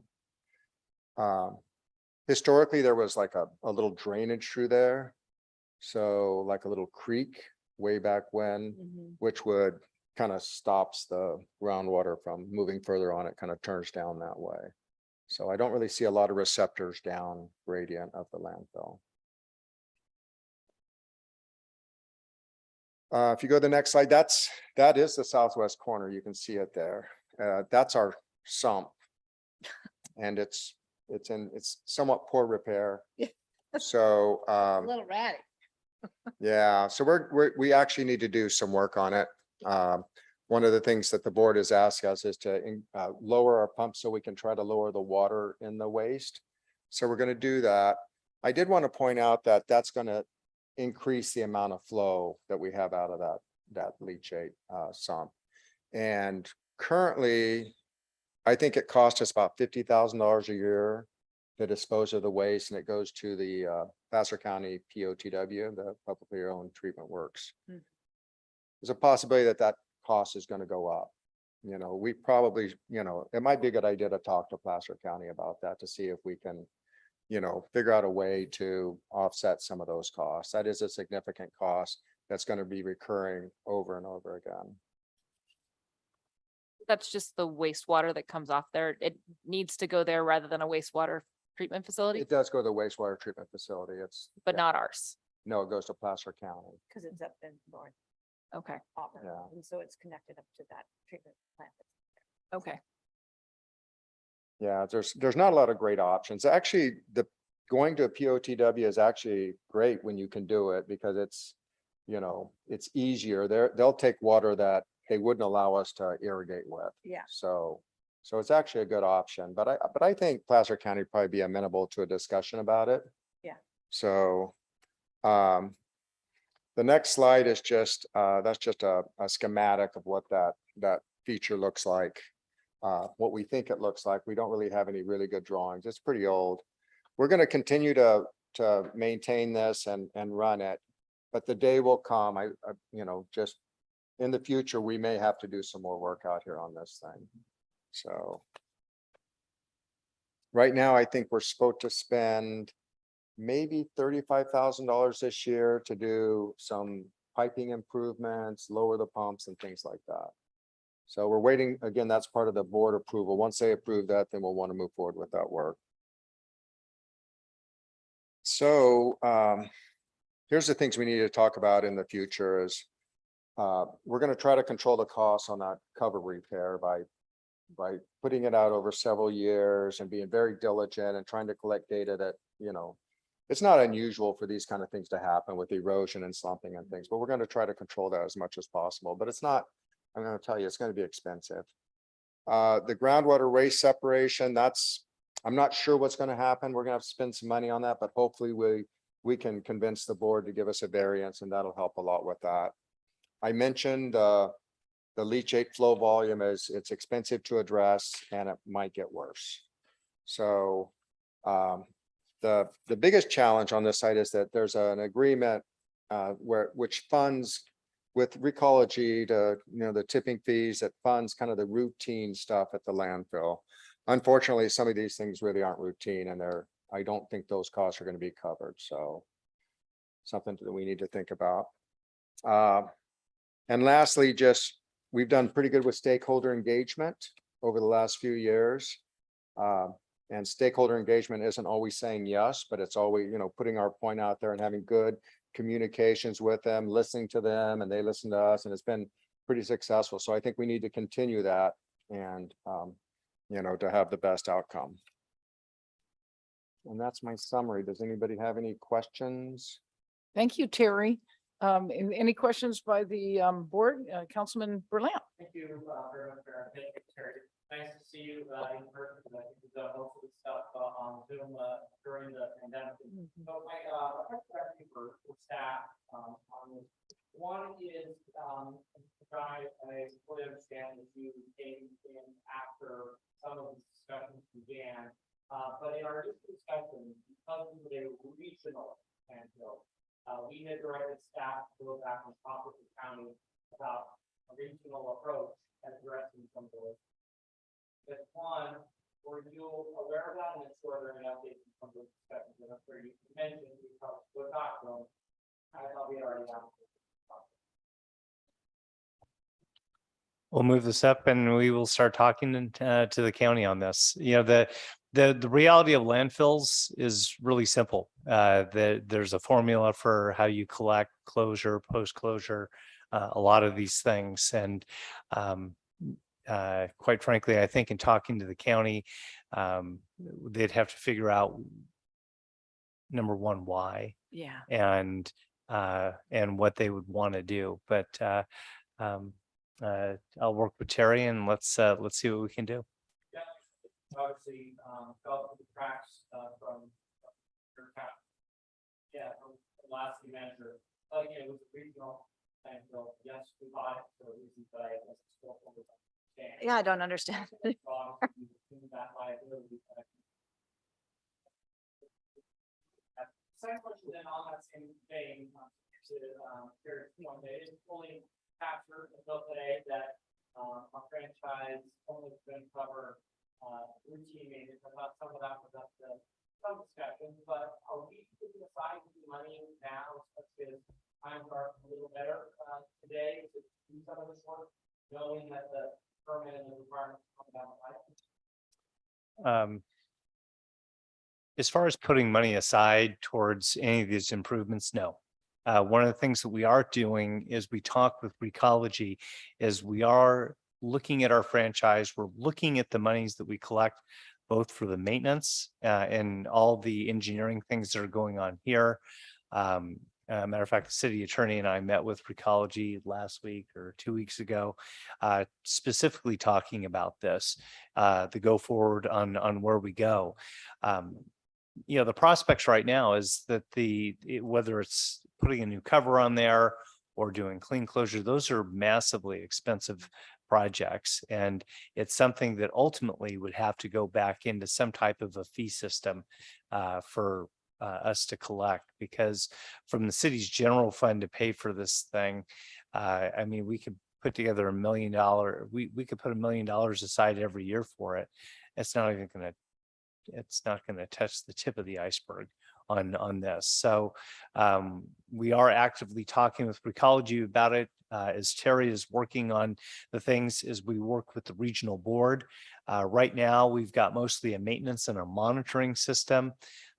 historically, there was like a little drainage through there. So like a little creek way back when, which would kind of stops the groundwater from moving further on. It kind of turns down that way. So I don't really see a lot of receptors down gradient of the landfill. If you go to the next slide, that is the southwest corner. You can see it there. That's our sump, and it's somewhat poor repair. So A little ratty. yeah, so we actually need to do some work on it. One of the things that the board has asked us is to lower our pump so we can try to lower the water in the waste. So we're going to do that. I did want to point out that that's going to increase the amount of flow that we have out of that leachate sump. And currently, I think it costs us about $50,000 a year to dispose of the waste, and it goes to the Placer County POTW, the publicly owned treatment works. There's a possibility that cost is going to go up. You know, we probably, you know, it might be a good idea to talk to Placer County about that to see if we can, you know, figure out a way to offset some of those costs. That is a significant cost that's going to be recurring over and over again. That's just the wastewater that comes off there. It needs to go there rather than a wastewater treatment facility, It does go to the wastewater treatment facility. but not ours. No, it goes to Placer County. Because it's up in North Okay, Auburn, Yeah. and so it's connected up to that treatment plant. okay. Yeah, there's not a lot of great options. Actually, going to a POTW is actually great when you can do it because it's, it's easier. They'll take water that they wouldn't allow us to irrigate with. Yeah. So it's actually a good option, but I think Placer County would probably be amenable to a discussion about it. Yeah. So, the next slide is just, that's just a schematic of what that feature looks like. What we think it looks like. We don't really have any really good drawings. It's pretty old. We're going to continue to maintain this and run it, but the day will come. Just in the future, we may have to do some more work out here on this thing. So right now, I think we're supposed to spend maybe $35,000 this year to do some piping improvements, lower the pumps and things like that. So we're waiting, again, that's part of the board approval. Once they approve that, then we'll want to move forward with that work. So here's the things we need to talk about in the future is we're going to try to control the costs on that cover repair by putting it out over several years and being very diligent and trying to collect data that, it's not unusual for these kind of things to happen with erosion and slumping and things, but we're going to try to control that as much as possible. But it's not, I'm going to tell you, it's going to be expensive. The groundwater waste separation, I'm not sure what's going to happen. We're going to have to spend some money on that, but hopefully we can convince the board to give us a variance and that'll help a lot with that. I mentioned the leachate flow volume it's expensive to address and it might get worse. So the biggest challenge on this site is that there's an agreement which funds with Recology to, the tipping fees that funds kind of the routine stuff at the landfill. Unfortunately, some of these things really aren't routine and I don't think those costs are going to be covered. So something that we need to think about. And lastly, we've done pretty good with stakeholder engagement over the last few years. And stakeholder engagement isn't always saying yes, but it's always, putting our point out there and having good communications with them, listening to them, and they listen to us, and it's been pretty successful. So I think we need to continue that and, to have the best outcome. And that's my summary. Does anybody have any questions? Thank you, Terry. Any questions by the board? Councilman Berlant? Thank you very much, Mayor. Thank you, Terry. Nice to see you in person. I think we've done most of the stuff on Zoom during the pandemic. So my question for staff on this. One is, I fully understand that you came in after some of the discussions began, but in our discussion, because we were regional landfill, we had directed staff to go back and talk with the county about a regional approach at addressing some of those. But one, were you aware of that and sure there any updates from those discussions? And I'm sure you mentioned because we're not going, I thought we already have. We'll move this up and we will start talking to the county on this. The reality of landfills is really simple. There's a formula for how you collect closure, post-closure, a lot of these things. And quite frankly, I think in talking to the county, they'd have to figure out, number one, why, and what they would want to do. But I'll work with Terry and let's see what we can do. Yeah, obviously, fell through the cracks from your cap. Yeah, from the last measure. Again, it was a regional landfill. Yes, we bought it for reasons that I still understand. Yeah, I don't understand. Second question then on that same vein, it is fully captured until today that our franchise only going to cover routine maintenance. I thought some of that was up to some discussion, but are we putting aside money now, especially as times are a little better today to do some of this work, knowing that the permit and the requirements come down the pipe? As far as putting money aside towards any of these improvements, no. One of the things that we are doing is we talk with Recology, is we are looking at our franchise, we're looking at the monies that we collect both for the maintenance and all the engineering things that are going on here. Matter of fact, the city attorney and I met with Recology last week or 2 weeks ago, specifically talking about this, the go forward on where we go. The prospects right now is that whether it's putting a new cover on there or doing clean closure, those are massively expensive projects. And it's something that ultimately would have to go back into some type of a fee system for us to collect, because from the city's general fund to pay for this thing, I mean, we could put together $1 million. We could put $1 million aside every year for it. It's not going to touch the tip of the iceberg on this. So we are actively talking with Recology about it. As Terry is working on the things as we work with the regional board. Right now, we've got mostly a maintenance and a monitoring system.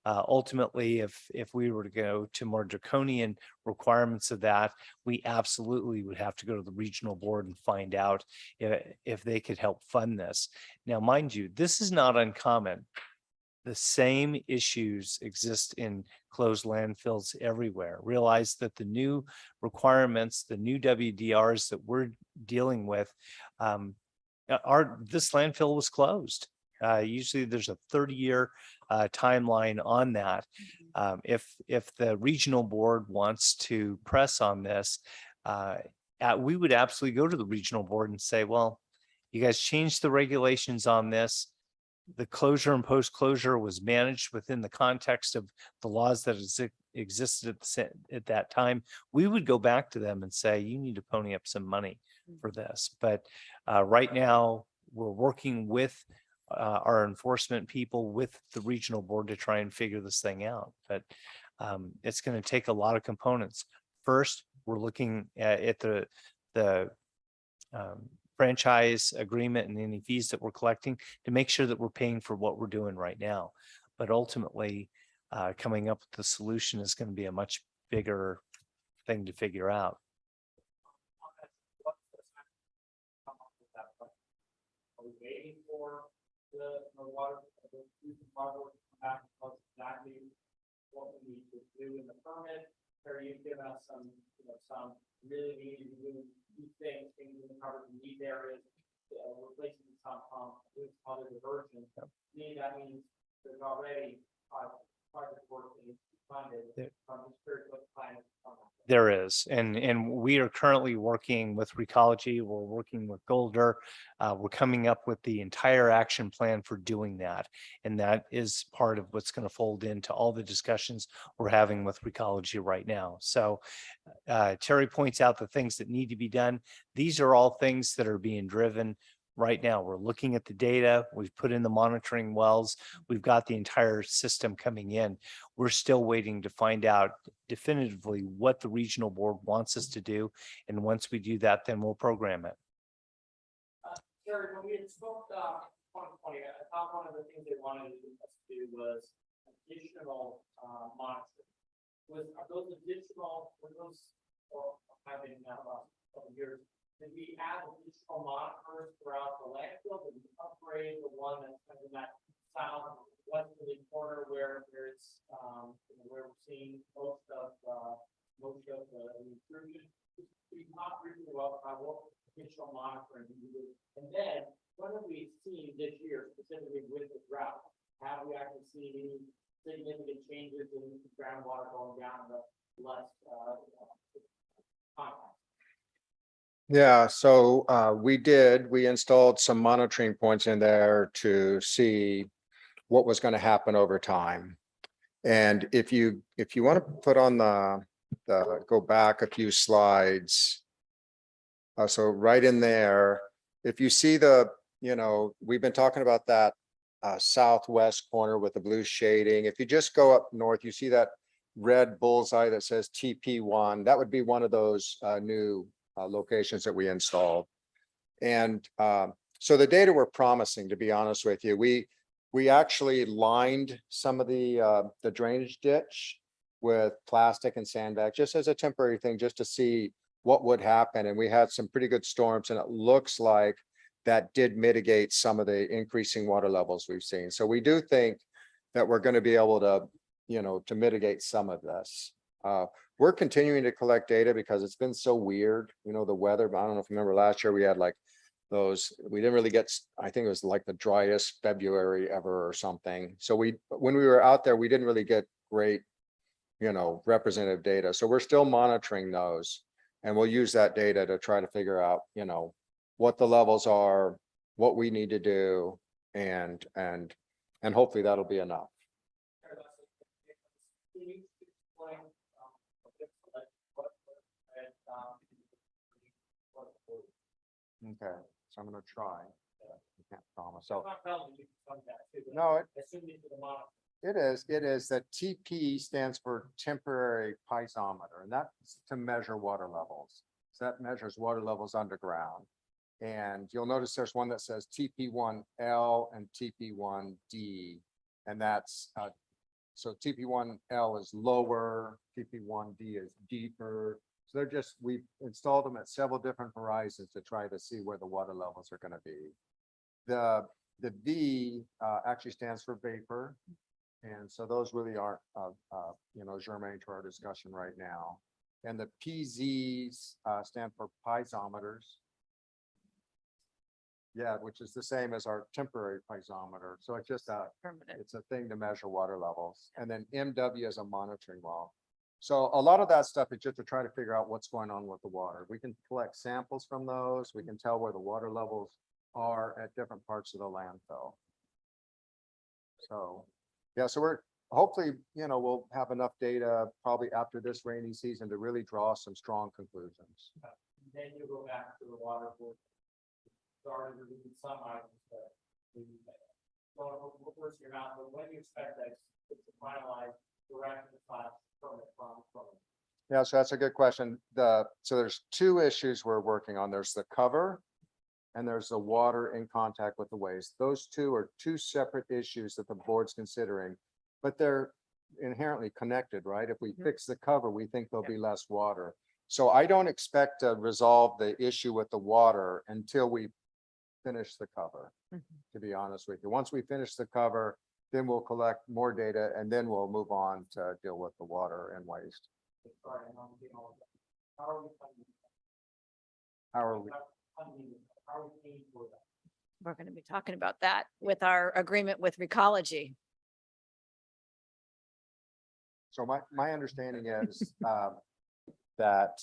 Ultimately, if we were to go to more draconian requirements of that, we absolutely would have to go to the regional board and find out if they could help fund this. Now, mind you, this is not uncommon. The same issues exist in closed landfills everywhere. Realize that the new requirements, the new WDRs that we're dealing with, this landfill was closed. Usually there's a 30-year timeline on that. If the regional board wants to press on this, we would absolutely go to the regional board and say, well, you guys changed the regulations on this. The closure and post-closure was managed within the context of the laws that existed at that time. We would go back to them and say, you need to pony up some money for this. But right now, we're working with our enforcement people, with the regional board, to try and figure this thing out. But it's going to take a lot of components. First, we're looking at the franchise agreement and any fees that we're collecting to make sure that we're paying for what we're doing right now. But ultimately, coming up with the solution is going to be a much bigger thing to figure out. Are we waiting for the water to come back and tell us exactly what we need to do in the permit? Or you give us some really needed to do things in the covered in these areas, replacing the sump pump with other diversions. To me, that means there's already project work that is funded. I'm just curious what the plan is. There is, and we are currently working with Recology. We're working with Golder. We're coming up with the entire action plan for doing that, and that is part of what's going to fold into all the discussions we're having with Recology right now. So Terry points out the things that need to be done. These are all things that are being driven right now. We're looking at the data. We've put in the monitoring wells. We've got the entire system coming in. We're still waiting to find out definitively what the regional board wants us to do. And once we do that, then we'll program it. Jared, when we had spoke 2020, I thought one of the things they wanted us to do was additional monitoring. Are those additional, have been now last couple of years? Did we add additional monitors throughout the landfill? Did we upgrade the one that's kind of in that southwesterly corner where it's where we're seeing most of the intrusion? We talked briefly about what additional monitoring we do. And then what have we seen this year specifically with the drought? Have we actually seen any significant changes in groundwater going down the less contact? Yeah, so we installed some monitoring points in there to see what was going to happen over time. And if you want to put on the go back a few slides. So right in there, if you see we've been talking about that southwest corner with the blue shading. If you just go up north, you see that red bullseye that says TP1. That would be one of those new locations that we installed. And so the data were promising, to be honest with you. We actually lined some of the drainage ditch with plastic and sandbag, just as a temporary thing, just to see what would happen. And we had some pretty good storms, and it looks like that did mitigate some of the increasing water levels we've seen. So we do think that we're going to be able to, to mitigate some of this. We're continuing to collect data because it's been so weird, the weather. I don't know if you remember last year we had like we didn't really get, I think it was like the driest February ever or something. So when we were out there, we didn't really get great, representative data. So we're still monitoring those, and we'll use that data to try to figure out, what the levels are, what we need to do, and hopefully that'll be enough. Okay, so I'm gonna try. I can't promise. So no, it is that TP stands for temporary piezometer, and that's to measure water levels. So that measures water levels underground. And you'll notice there's one that says TP1L and TP1D, and that's so TP1L is lower, TP1D is deeper. So we've installed them at several different horizons to try to see where the water levels are going to be. The V actually stands for vapor. And so those really aren't, germane to our discussion right now. And the PZs stand for piezometers. Yeah, which is the same as our temporary piezometer. So it's just it's a thing to measure water levels. And then MW is a monitoring well. So a lot of that stuff is just to try to figure out what's going on with the water. We can collect samples from those. We can tell where the water levels are at different parts of the landfill. So, yeah, so we're hopefully, we'll have enough data probably after this rainy season to really draw some strong conclusions. Then you go back to the water board. Started removing some items that we first year out, but when do you expect that to finalize the rest of the class from? Yeah, so that's a good question. So there's two issues we're working on. There's the cover and there's the water in contact with the waste. Those two are two separate issues that the board's considering, but they're inherently connected, right? If we fix the cover, we think there'll be less water. So I don't expect to resolve the issue with the water until we finish the cover, to be honest with you. Once we finish the cover, then we'll collect more data and then we'll move on to deal with the water and waste. How are we? We're going to be talking about that with our agreement with Recology. So my understanding is that,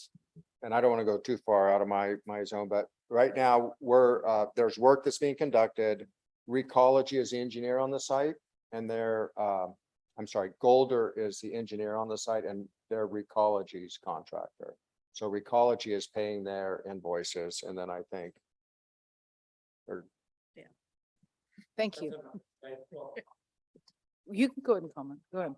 and I don't want to go too far out of my zone, but right now there's work that's being conducted. Recology is the engineer on the site, and Golder is the engineer on the site, and they're Recology's contractor. So Recology is paying their invoices, and then I think. Thank you. You can go ahead and comment. Go ahead.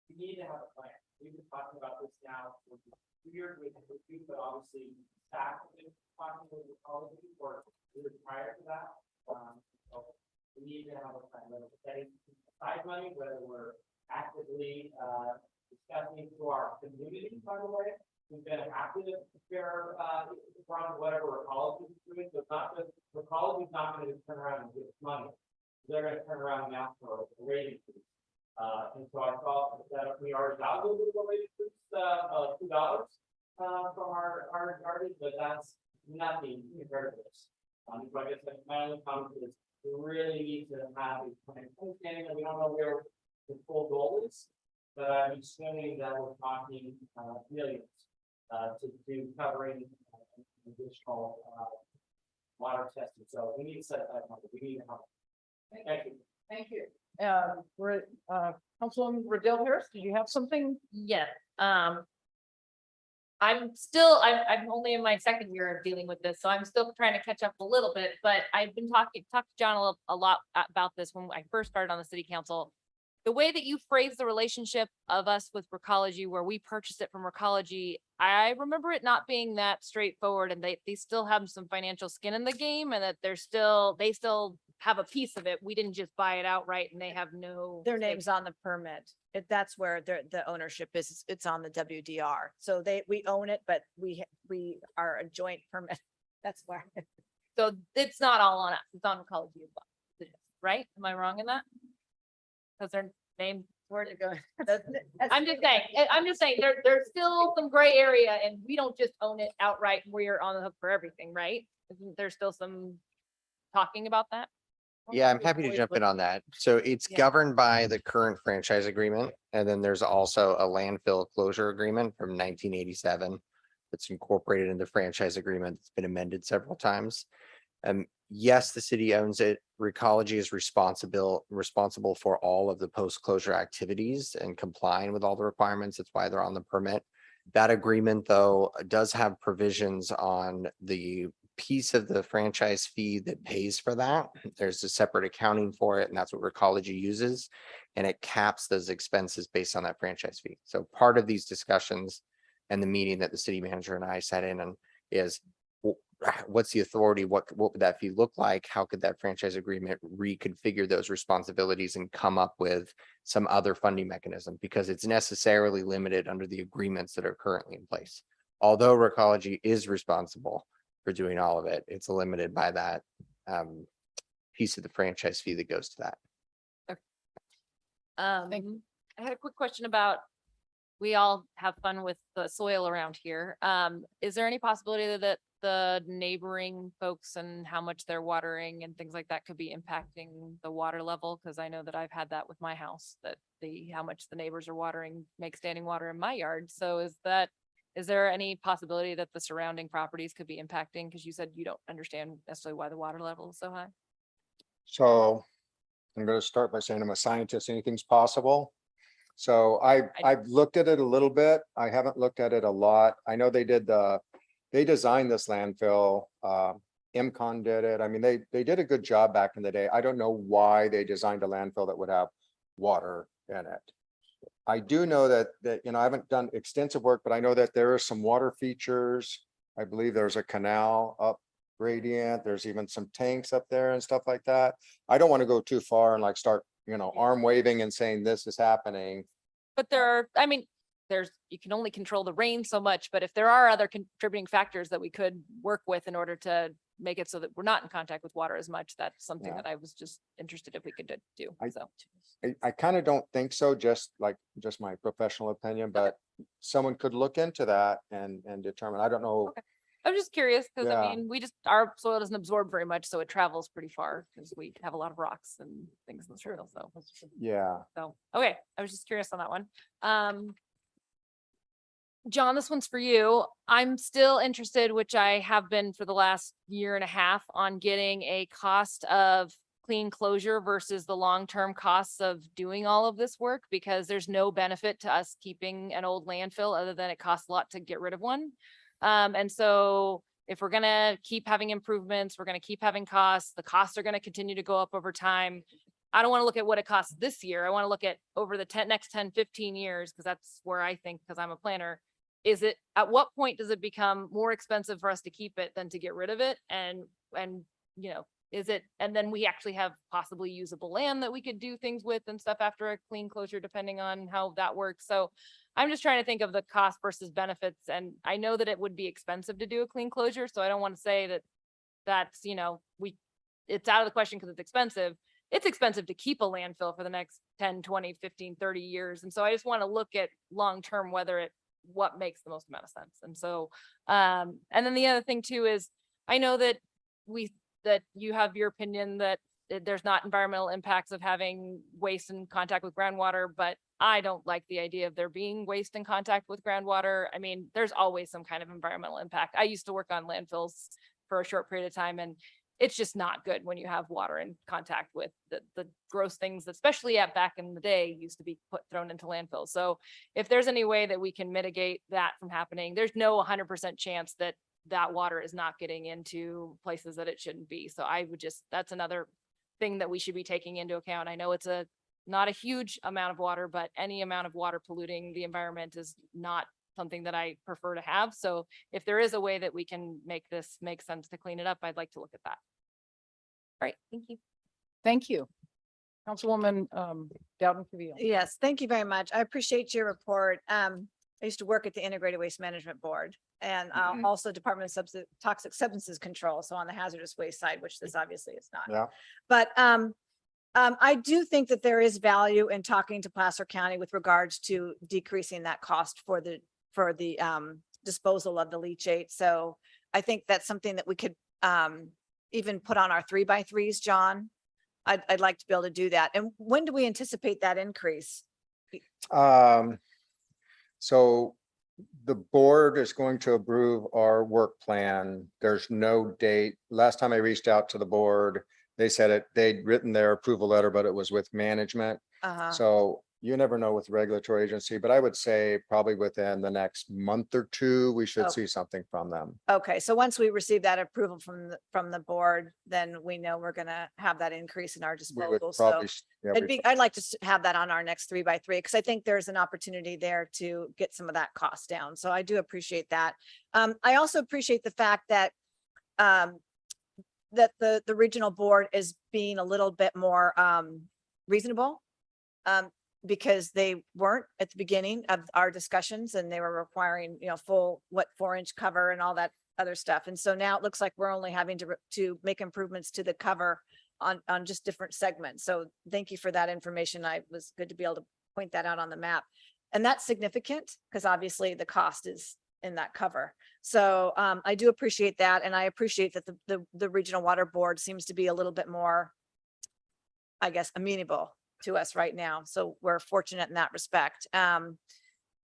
We need to have a plan. We've been talking about this now for 2 years with you, but obviously staff have been talking with the college or prior to that. So we need to have a plan, whether we're setting aside money, whether we're actively discussing to our community, by the way. We've been happy to share from whatever Recology is doing, but not just Recology is not going to turn around and give us money. They're going to turn around and ask for a rate increase. And so I thought that we already got a little bit of a rate increase of $2 from our but that's nothing compared to this. So I guess my only comment is we really need to have a plan. Understanding that we don't know where the full goal is, but I'm assuming that we're talking millions to do covering additional water testing. So we need to set that number. We need to help. Thank you. Thank you. Councilwoman Riddell Harris, did you have something? Yeah. I'm only in my second year of dealing with this, so I'm still trying to catch up a little bit, but I've been talking to John a lot about this when I first started on the city council. The way that you phrase the relationship of us with Recology, where we purchased it from Recology, I remember it not being that straightforward, and they still have some financial skin in the game, and that they still have a piece of it. We didn't just buy it outright, and they have no. Their name's on the permit. That's where the ownership is. It's on the WDR. So we own it, but we are a joint permit. That's why. So it's not all on us, it's on Recology as well, right? Am I wrong in that? Because their name, where to go? I'm just saying, there's still some gray area and we don't just own it outright. We're on the hook for everything, right? Isn't there still some talking about that? Yeah, I'm happy to jump in on that. So it's Yeah. governed by the current franchise agreement. And then there's also a landfill closure agreement from 1987 that's incorporated in the franchise agreement. It's been amended several times. Yes, the city owns it. Recology is responsible for all of the post-closure activities and complying with all the requirements. That's why they're on the permit. That agreement, though, does have provisions on the piece of the franchise fee that pays for that. There's a separate accounting for it, and that's what Recology uses. And it caps those expenses based on that franchise fee. So part of these discussions and the meeting that the city manager and I sat in on is what's the authority? What would that fee look like? How could that franchise agreement reconfigure those responsibilities and come up with some other funding mechanism? Because it's necessarily limited under the agreements that are currently in place. Although Recology is responsible for doing all of it, it's limited by that piece of the franchise fee that goes to that. I had a quick question about, we all have fun with the soil around here. Is there any possibility that the neighboring folks and how much they're watering and things like that could be impacting the water level? Because I know that I've had that with my house, that how much the neighbors are watering makes standing water in my yard. So is there any possibility that the surrounding properties could be impacting? Because you said you don't understand necessarily why the water level is so high. So I'm going to start by saying I'm a scientist. Anything's possible. So I've looked at it a little bit. I haven't looked at it a lot. I know they designed this landfill. MCON did it. I mean, they did a good job back in the day. I don't know why they designed a landfill that would have water in it. I do know that you know, I haven't done extensive work, but I know that there are some water features. I believe there's a canal up gradient. There's even some tanks up there and stuff like that. I don't want to go too far and like start, you know, arm waving and saying this is happening. But you can only control the rain so much, but if there are other contributing factors that we could work with in order to make it so that we're not in contact with water as much, that's something Yeah. that I was just interested if we could do. So I kind of don't think so, just my professional opinion, but someone could look into that and determine. I don't know. Okay. I'm just curious because Yeah. I mean, our soil doesn't absorb very much, so it travels pretty far because we have a lot of rocks and things in the soil. Yeah. So, okay, I was just curious on that one. John, this one's for you. I'm still interested, which I have been for the last year and a half, on getting a cost of clean closure versus the long-term costs of doing all of this work, because there's no benefit to us keeping an old landfill other than it costs a lot to get rid of one. And so if we're gonna keep having improvements, we're gonna keep having costs, the costs are gonna continue to go up over time. I don't want to look at what it costs this year. I want to look at over the next 10, 15 years, because that's where I think, because I'm a planner, at what point does it become more expensive for us to keep it than to get rid of it? And you know, and then we actually have possibly usable land that we could do things with and stuff after a clean closure, depending on how that works. So I'm just trying to think of the cost versus benefits. And I know that it would be expensive to do a clean closure. So I don't want to say that that's, you know, it's out of the question because it's expensive. It's expensive to keep a landfill for the next 10, 20, 15, 30 years. And so I just want to look at long-term, what makes the most amount of sense. And so, and then the other thing too is, I know that you have your opinion that there's not environmental impacts of having waste in contact with groundwater, but I don't like the idea of there being waste in contact with groundwater. I mean, there's always some kind of environmental impact. I used to work on landfills for a short period of time, and it's just not good when you have water in contact with the gross things, especially back in the day, used to be thrown into landfills. So if there's any way that we can mitigate that from happening, there's no 100% chance that water is not getting into places that it shouldn't be. So that's another thing that we should be taking into account. I know it's not a huge amount of water, but any amount of water polluting the environment is not something that I prefer to have. So if there is a way that we can make this make sense to clean it up, I'd like to look at that. All right, thank you. Thank you. Councilwoman Dowden Pavil. Yes, thank you very much. I appreciate your report. I used to work at the Integrated Waste Management Board and Mhm. also Department of Toxic Substances Control. So on the hazardous waste side, which this obviously is not. Yeah. But I do think that there is value in talking to Placer County with regards to decreasing that cost for the disposal of the leachate. So I think that's something that we could even put on our 3x3s, John. I'd like to be able to do that. And when do we anticipate that increase? So the board is going to approve our work plan. There's no date. Last time I reached out to the board, they said they'd written their approval letter, but it was with management. So you never know with regulatory agency, but I would say probably within the next month or two, we should see something from them. Okay, so once we receive that approval from the board, then we know we're gonna have that increase in our We would disposal. So probably, yeah, I'd like to have that on our next 3x3 because I think there's an opportunity there to get some of that cost down. So I do appreciate that. I also appreciate the fact that that the regional board is being a little bit more reasonable. Because they weren't at the beginning of our discussions and they were requiring, full 4-inch cover and all that other stuff. And so now it looks like we're only having to make improvements to the cover on just different segments. So thank you for that information. I was good to be able to point that out on the map. And that's significant because obviously the cost is in that cover. So I do appreciate that. And I appreciate that the regional water board seems to be a little bit more, I guess, amenable to us right now. So we're fortunate in that respect.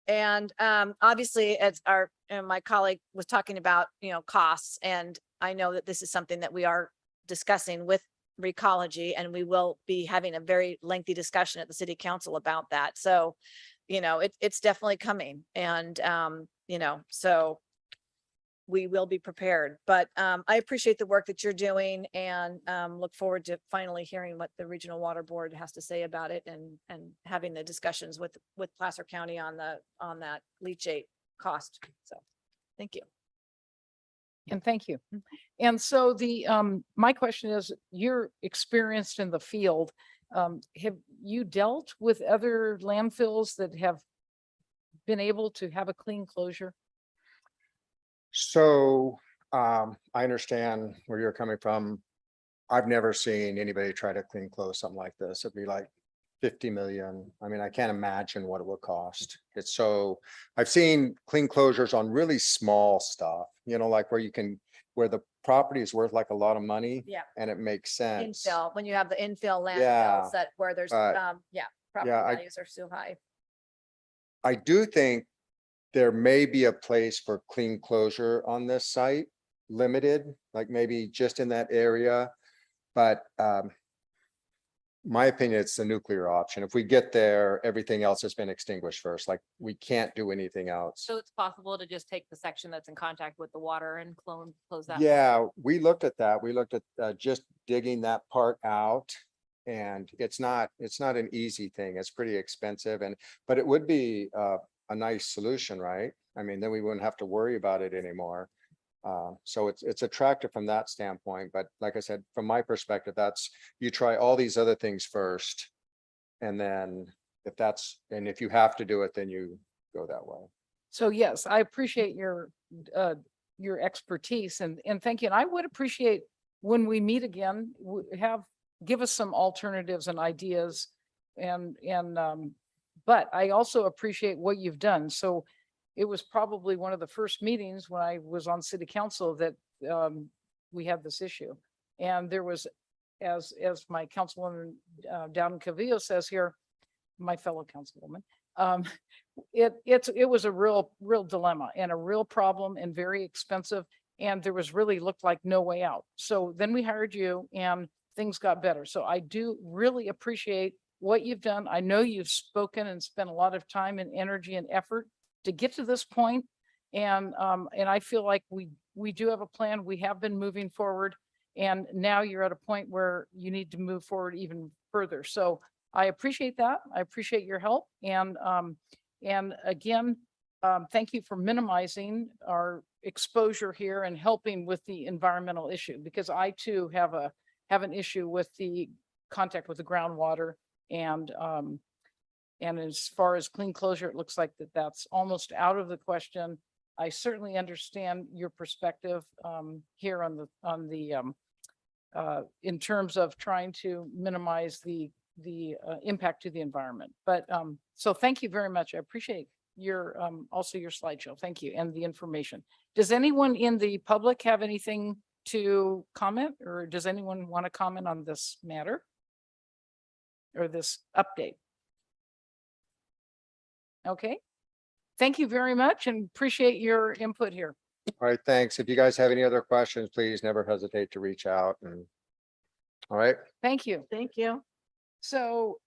Obviously, as my colleague was talking about, costs, and I know that this is something that we are discussing with Recology, and we will be having a very lengthy discussion at the city council about that. So, it's definitely coming, and so we will be prepared. But I appreciate the work that you're doing and look forward to finally hearing what the Regional Water Board has to say about it and having the discussions with Placer County on that leachate cost. So thank you. And thank you. And so my question is, you're experienced in the field. Have you dealt with other landfills that have been able to have a clean closure? So I understand where you're coming from. I've never seen anybody try to clean close something like this. It'd be like 50 million. I mean, I can't imagine what it would cost. I've seen clean closures on really small stuff, like where the property is worth like a lot of money. Yeah. And it makes sense. Infill, when you have the infill Yeah, landfills where there's, but- property values are so high. I do think there may be a place for clean closure on this site, limited, like maybe just in that area. But my opinion, it's the nuclear option. If we get there, everything else has been extinguished first. Like we can't do anything else. So it's possible to just take the section that's in contact with the water and close that. Yeah, we looked at that. We looked at just digging that part out. And it's not an easy thing. It's pretty expensive but it would be a nice solution, right? I mean, then we wouldn't have to worry about it anymore. So it's attractive from that standpoint. But like I said, from my perspective, you try all these other things first. And then if you have to do it, then you go that way. So yes, I appreciate your expertise and thank you. And I would appreciate when we meet again, give us some alternatives and ideas but I also appreciate what you've done. So it was probably one of the first meetings when I was on city council that we had this issue. And there was, as my councilwoman down in Cavillo says here, my fellow councilwoman, it was a real dilemma and a real problem and very expensive. And there was really looked like no way out. So then we hired you and things got better. So I do really appreciate what you've done. I know you've spoken and spent a lot of time and energy and effort to get to this point. And I feel like we do have a plan. We have been moving forward. And now you're at a point where you need to move forward even further. So I appreciate that. I appreciate your help. And again, thank you for minimizing our exposure here and helping with the environmental issue, because I too have an issue with the contact with the groundwater and And as far as clean closure, it looks like that's almost out of the question. I certainly understand your perspective here on the in terms of trying to minimize the impact to the environment. But so thank you very much. I appreciate your also your slideshow. Thank you, and the information. Does anyone in the public have anything to comment, or does anyone want to comment on this matter or this update? Okay. Thank you very much and appreciate your input here. All right, thanks. If you guys have any other questions, please never hesitate to reach out and. All right, Thank you. Thank you. So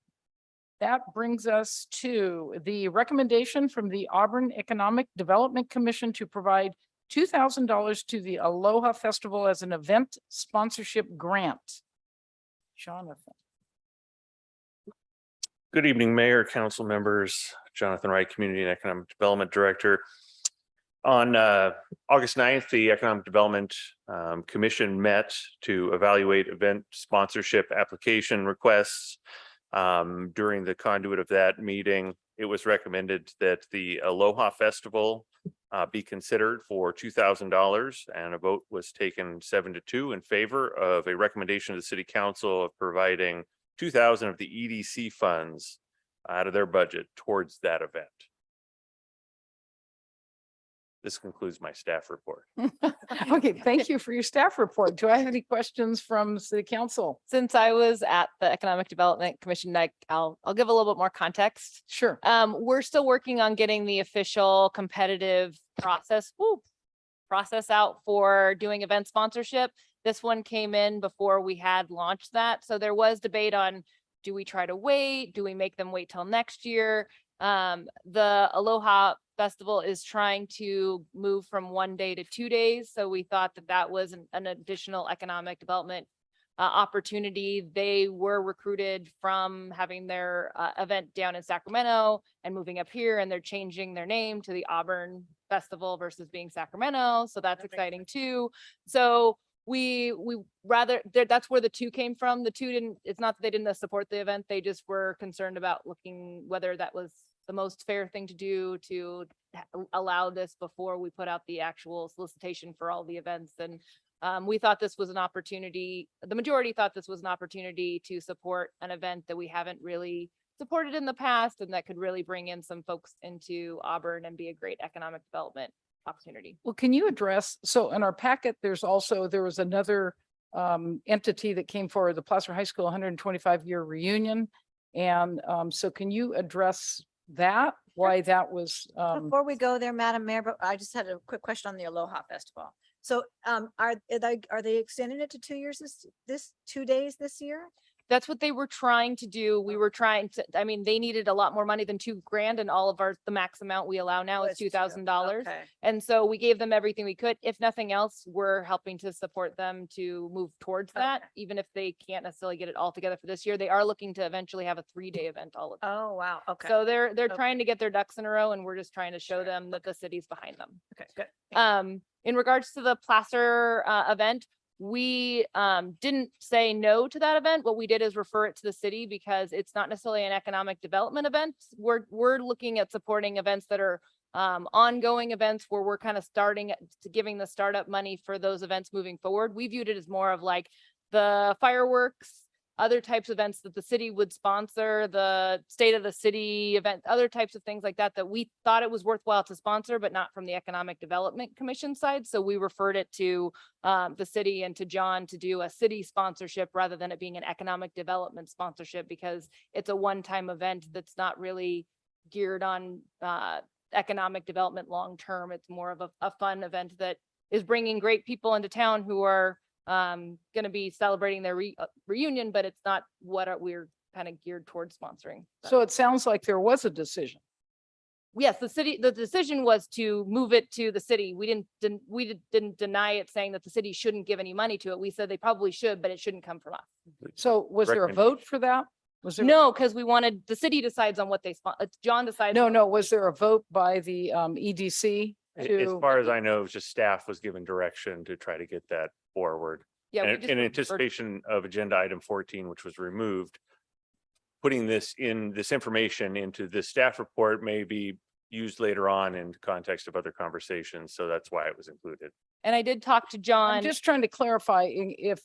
that brings us to the recommendation from the Auburn Economic Development Commission to provide $2,000 to the Aloha Festival as an event sponsorship grant. Jonathan. Good evening, Mayor, council members, Jonathan Wright, Community and Economic Development Director. On August 9th, the Economic Development Commission met to evaluate event sponsorship application requests. During the conduit of that meeting, it was recommended that the Aloha Festival be considered for $2,000, and a vote was taken 7-2 in favor of a recommendation to the City Council of providing $2,000 of the EDC funds out of their budget towards that event. This concludes my staff report. Okay, thank you for your staff report. Do I have any questions from City Council? Since I was at the Economic Development Commission, I'll give a little bit more context. Sure. We're still working on getting the official competitive process out for doing event sponsorship. This one came in before we had launched that. So there was debate on, do we try to wait? Do we make them wait till next year? The Aloha Festival is trying to move from 1 day to 2 days. So we thought that that was an additional economic development opportunity. They were recruited from having their event down in Sacramento and moving up here, and they're changing their name to the Auburn Festival versus being Sacramento. So that's exciting too. So we rather, that's where the two came from. The two didn't, it's not that they didn't support the event. They just were concerned about looking whether that was the most fair thing to do to allow this before we put out the actual solicitation for all the events. And we thought this was an opportunity, the majority thought this was an opportunity to support an event that we haven't really supported in the past, and that could really bring in some folks into Auburn and be a great economic development opportunity. Well, can you address, so in our packet, there was another entity that came forward, the Placer High School 125-year reunion. And so can you address that, why that was? Before we go there, Madam Mayor, but I just had a quick question on the Aloha Festival. So are they extending it to 2 years, this 2 days this year? That's what they were trying to do. We were trying to, I mean, they needed a lot more money than $2,000, and all of the max amount we allow now is $2,000. Okay. And so we gave them everything we could. If nothing else, we're helping to support them to move towards that, even if they can't necessarily get it all together for this year. They are looking to eventually have a 3-day event all of them. Oh, wow. Okay. So they're trying to get their ducks in a row, and we're just trying to show them that the city's behind them. Okay, good. In regards to the Placer event, we didn't say no to that event. What we did is refer it to the city because it's not necessarily an economic development event. We're looking at supporting events that are ongoing events where we're kind of starting to giving the startup money for those events moving forward. We viewed it as more of like the fireworks, other types of events that the city would sponsor, the state of the city event, other types of things like that, that we thought it was worthwhile to sponsor, but not from the Economic Development Commission side. So we referred it to the city and to John to do a city sponsorship rather than it being an economic development sponsorship, because it's a one-time event that's not really geared on economic development long-term. It's more of a fun event that is bringing great people into town who are going to be celebrating their reunion, but it's not what we're kind of geared towards sponsoring. So it sounds like there was a decision. Yes, the decision was to move it to the city. We didn't deny it, saying that the city shouldn't give any money to it. We said they probably should, but it shouldn't come from us. So was there a vote for that? Was there? No, because we wanted, the city decides on what they John decides. No. Was there a vote by the EDC? As far as I know, it was just staff was given direction to try to get that forward. Yeah, we And just in referred- anticipation of agenda item 14, which was removed, putting this information into the staff report may be used later on in context of other conversations. So that's why it was included. And I did talk to I'm John. just trying to clarify if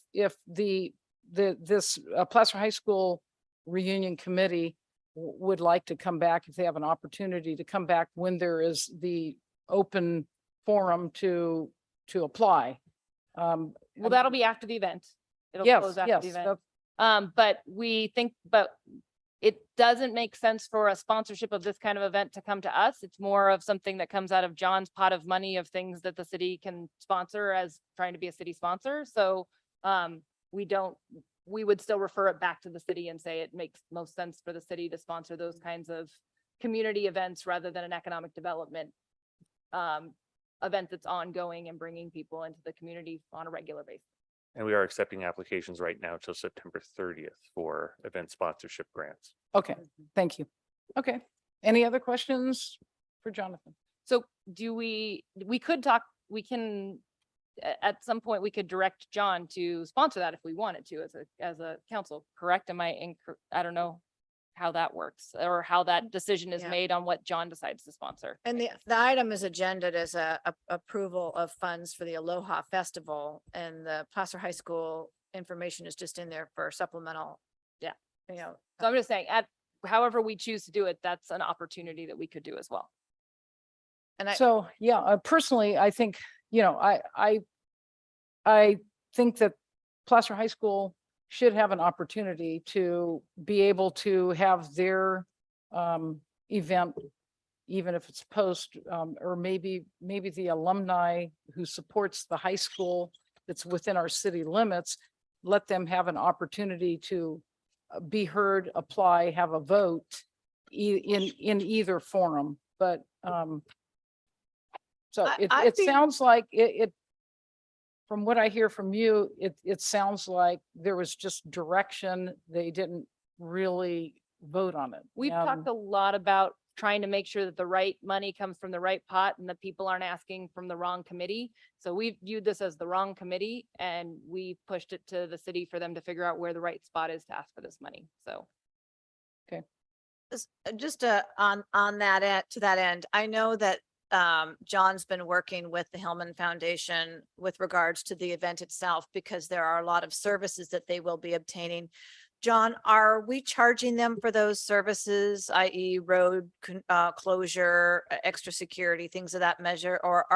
this Placer High School reunion committee would like to come back, if they have an opportunity to come back when there is the open forum to apply. Well, that'll be after the event. It'll Yes, close after yes, the event. But it doesn't make sense for a sponsorship of this kind of event to come to us. It's more of something that comes out of John's pot of money of things that the city can sponsor as trying to be a city sponsor. So we would still refer it back to the city and say it makes most sense for the city to sponsor those kinds of community events rather than an economic development event that's ongoing and bringing people into the community on a regular basis. And we are accepting applications right now till September 30th for event sponsorship grants. Okay, thank you. Okay, any other questions for Jonathan? So we could talk, at some point, we could direct John to sponsor that if we wanted to as a council, correct? I don't know how that works or how that decision is Yeah. made on what John decides to sponsor. And the item is agendaed as a approval of funds for the Aloha Festival, and the Placer High School information is just in there for supplemental. Yeah. You know, So I'm just saying, however we choose to do it, that's an opportunity that we could do as well. and I, So, yeah, personally, I think, I think that Placer High School should have an opportunity to be able to have their event, even if it's post, or maybe the alumni who supports the high school that's within our city limits, let them have an opportunity to be heard, apply, have a vote in either forum. But so I'd it be- sounds like from what I hear from you, it sounds like there was just direction. They didn't really vote on it. We've talked a lot about trying to make sure that the right money comes from the right pot and that people aren't asking from the wrong committee. So we viewed this as the wrong committee and we pushed it to the city for them to figure out where the right spot is to ask for this money. So. just on that, to that end, I know that John's been working with the Hillman Foundation with regards to the event itself, because there are a lot of services that they will be obtaining. John, are we charging them for those services, i.e. road closure, extra security, things of that measure? Or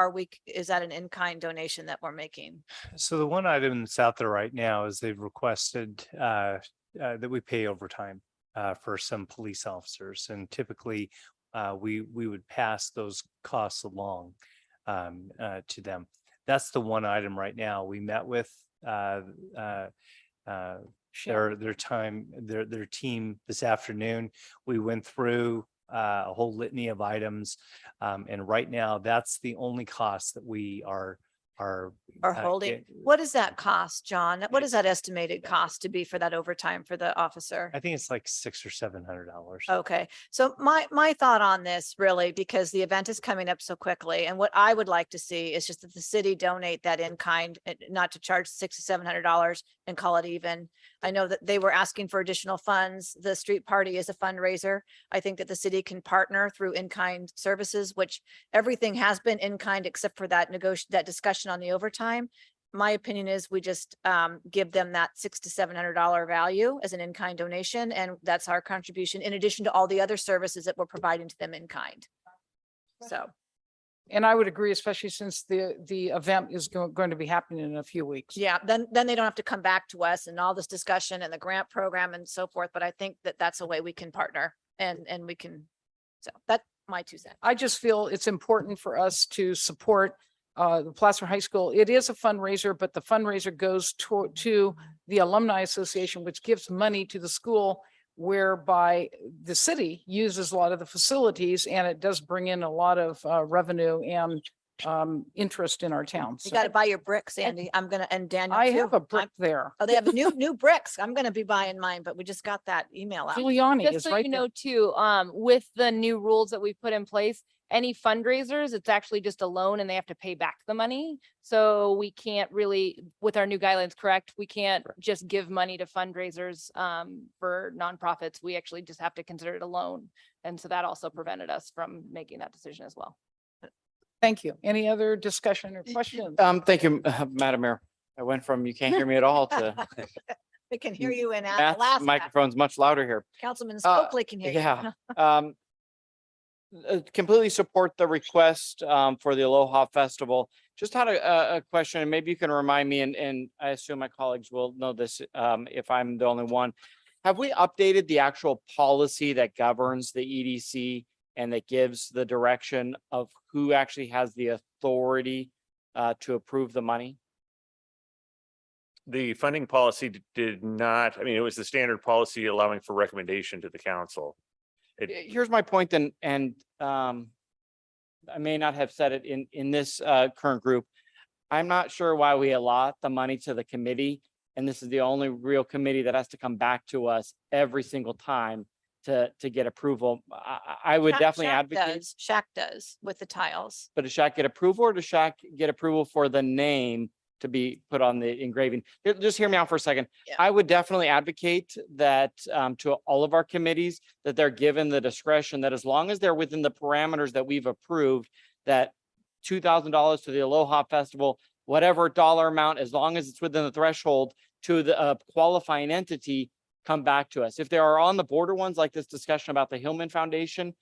is that an in-kind donation that we're making? So the one item that's out there right now is they've requested that we pay overtime for some police officers, and typically we would pass those costs along to them. That's the one item right now. We met with their team this afternoon. We went through a whole litany of items, and right now that's the only cost that we are Holding. What does that cost, John? What is that estimated cost to be for that overtime for the officer? I think it's like $600 or $700. Okay, so my thought on this really, because the event is coming up so quickly, and what I would like to see is just that the city donate that in kind, not to charge $600 to $700 and call it even. I know that they were asking for additional funds. The street party is a fundraiser. I think that the city can partner through in-kind services, which everything has been in kind except for that discussion on the overtime. My opinion is we just give them that $600 to $700 value as an in-kind donation, and that's our contribution in addition to all the other services that we're providing to them in kind. So. And I would agree, especially since the event is going to be happening in a few weeks. Yeah, then they don't have to come back to us and all this discussion and the grant program and so forth. But I think that that's a way we can partner and we can. So that's my 2 cents. I just feel it's important for us to support the Placer High School. It is a fundraiser, but the fundraiser goes to the Alumni Association, which gives money to the school, whereby the city uses a lot of the facilities, and it does bring in a lot of revenue and interest in our town. You So gotta buy your bricks, Andy. I'm gonna, and Daniel I too. have a brick there. Oh, they have new bricks. I'm gonna be buying mine, but we just got that email out. Giuliani Just is so right you there. know too, with the new rules that we put in place, any fundraisers, it's actually just a loan and they have to pay back the money. So we can't really, with our new guidelines, correct? We can't just give money to fundraisers for nonprofits. We actually just have to consider it a loan. And so that also prevented us from making that decision as well. Thank you. Any other discussion or questions? Thank you, Madam Mayor. I went from you can't hear me at all to We can hear you in Matt's Alaska. microphone's much louder here. Councilman Stokely can hear you. Yeah. Completely support the request for the Aloha Festival. Just had a question, and maybe you can remind me, and I assume my colleagues will know this if I'm the only one. Have we updated the actual policy that governs the EDC and that gives the direction of who actually has the authority to approve the money? The funding policy did not, I mean, it was the standard policy allowing for recommendation to the council. Here's my point, and I may not have said it in this current group. I'm not sure why we allot the money to the committee, and this is the only real committee that has to come back to us every single time to get approval. I would definitely advocate. Shaq does with the tiles. But does Shaq get approval, or does Shaq get approval for the name to be put on the engraving? Just hear me out for a second. Yeah. I would definitely advocate that to all of our committees, that they're given the discretion that as long as they're within the parameters that we've approved, that $2,000 to the Aloha Festival, whatever dollar amount, as long as it's within the threshold to the qualifying entity, come back to us. If there are on the border ones, like this discussion about the Hillman Foundation,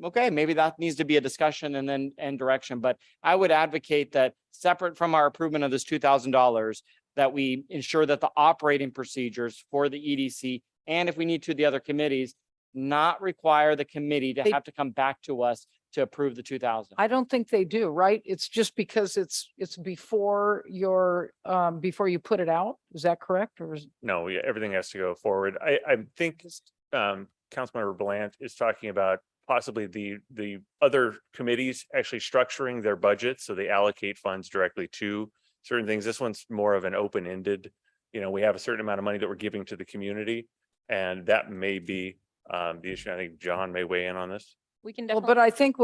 okay, maybe that needs to be a discussion and direction, but I would advocate that separate from our approval of this $2,000, that we ensure that the operating procedures for the EDC, and if we need to, the other committees, not require the committee to have to come back to us to approve the 2,000. I don't think they do, right? It's just because it's before your, before you put it out. Is that correct? Or is? No, yeah, everything has to go forward. I think Councilmember Bland is talking about possibly the other committees actually structuring their budget so they allocate funds directly to certain things. This one's more of an open-ended, we have a certain amount of money that we're giving to the community, and that may be the issue. I think John may weigh in on this. We can Well, definitely. but I think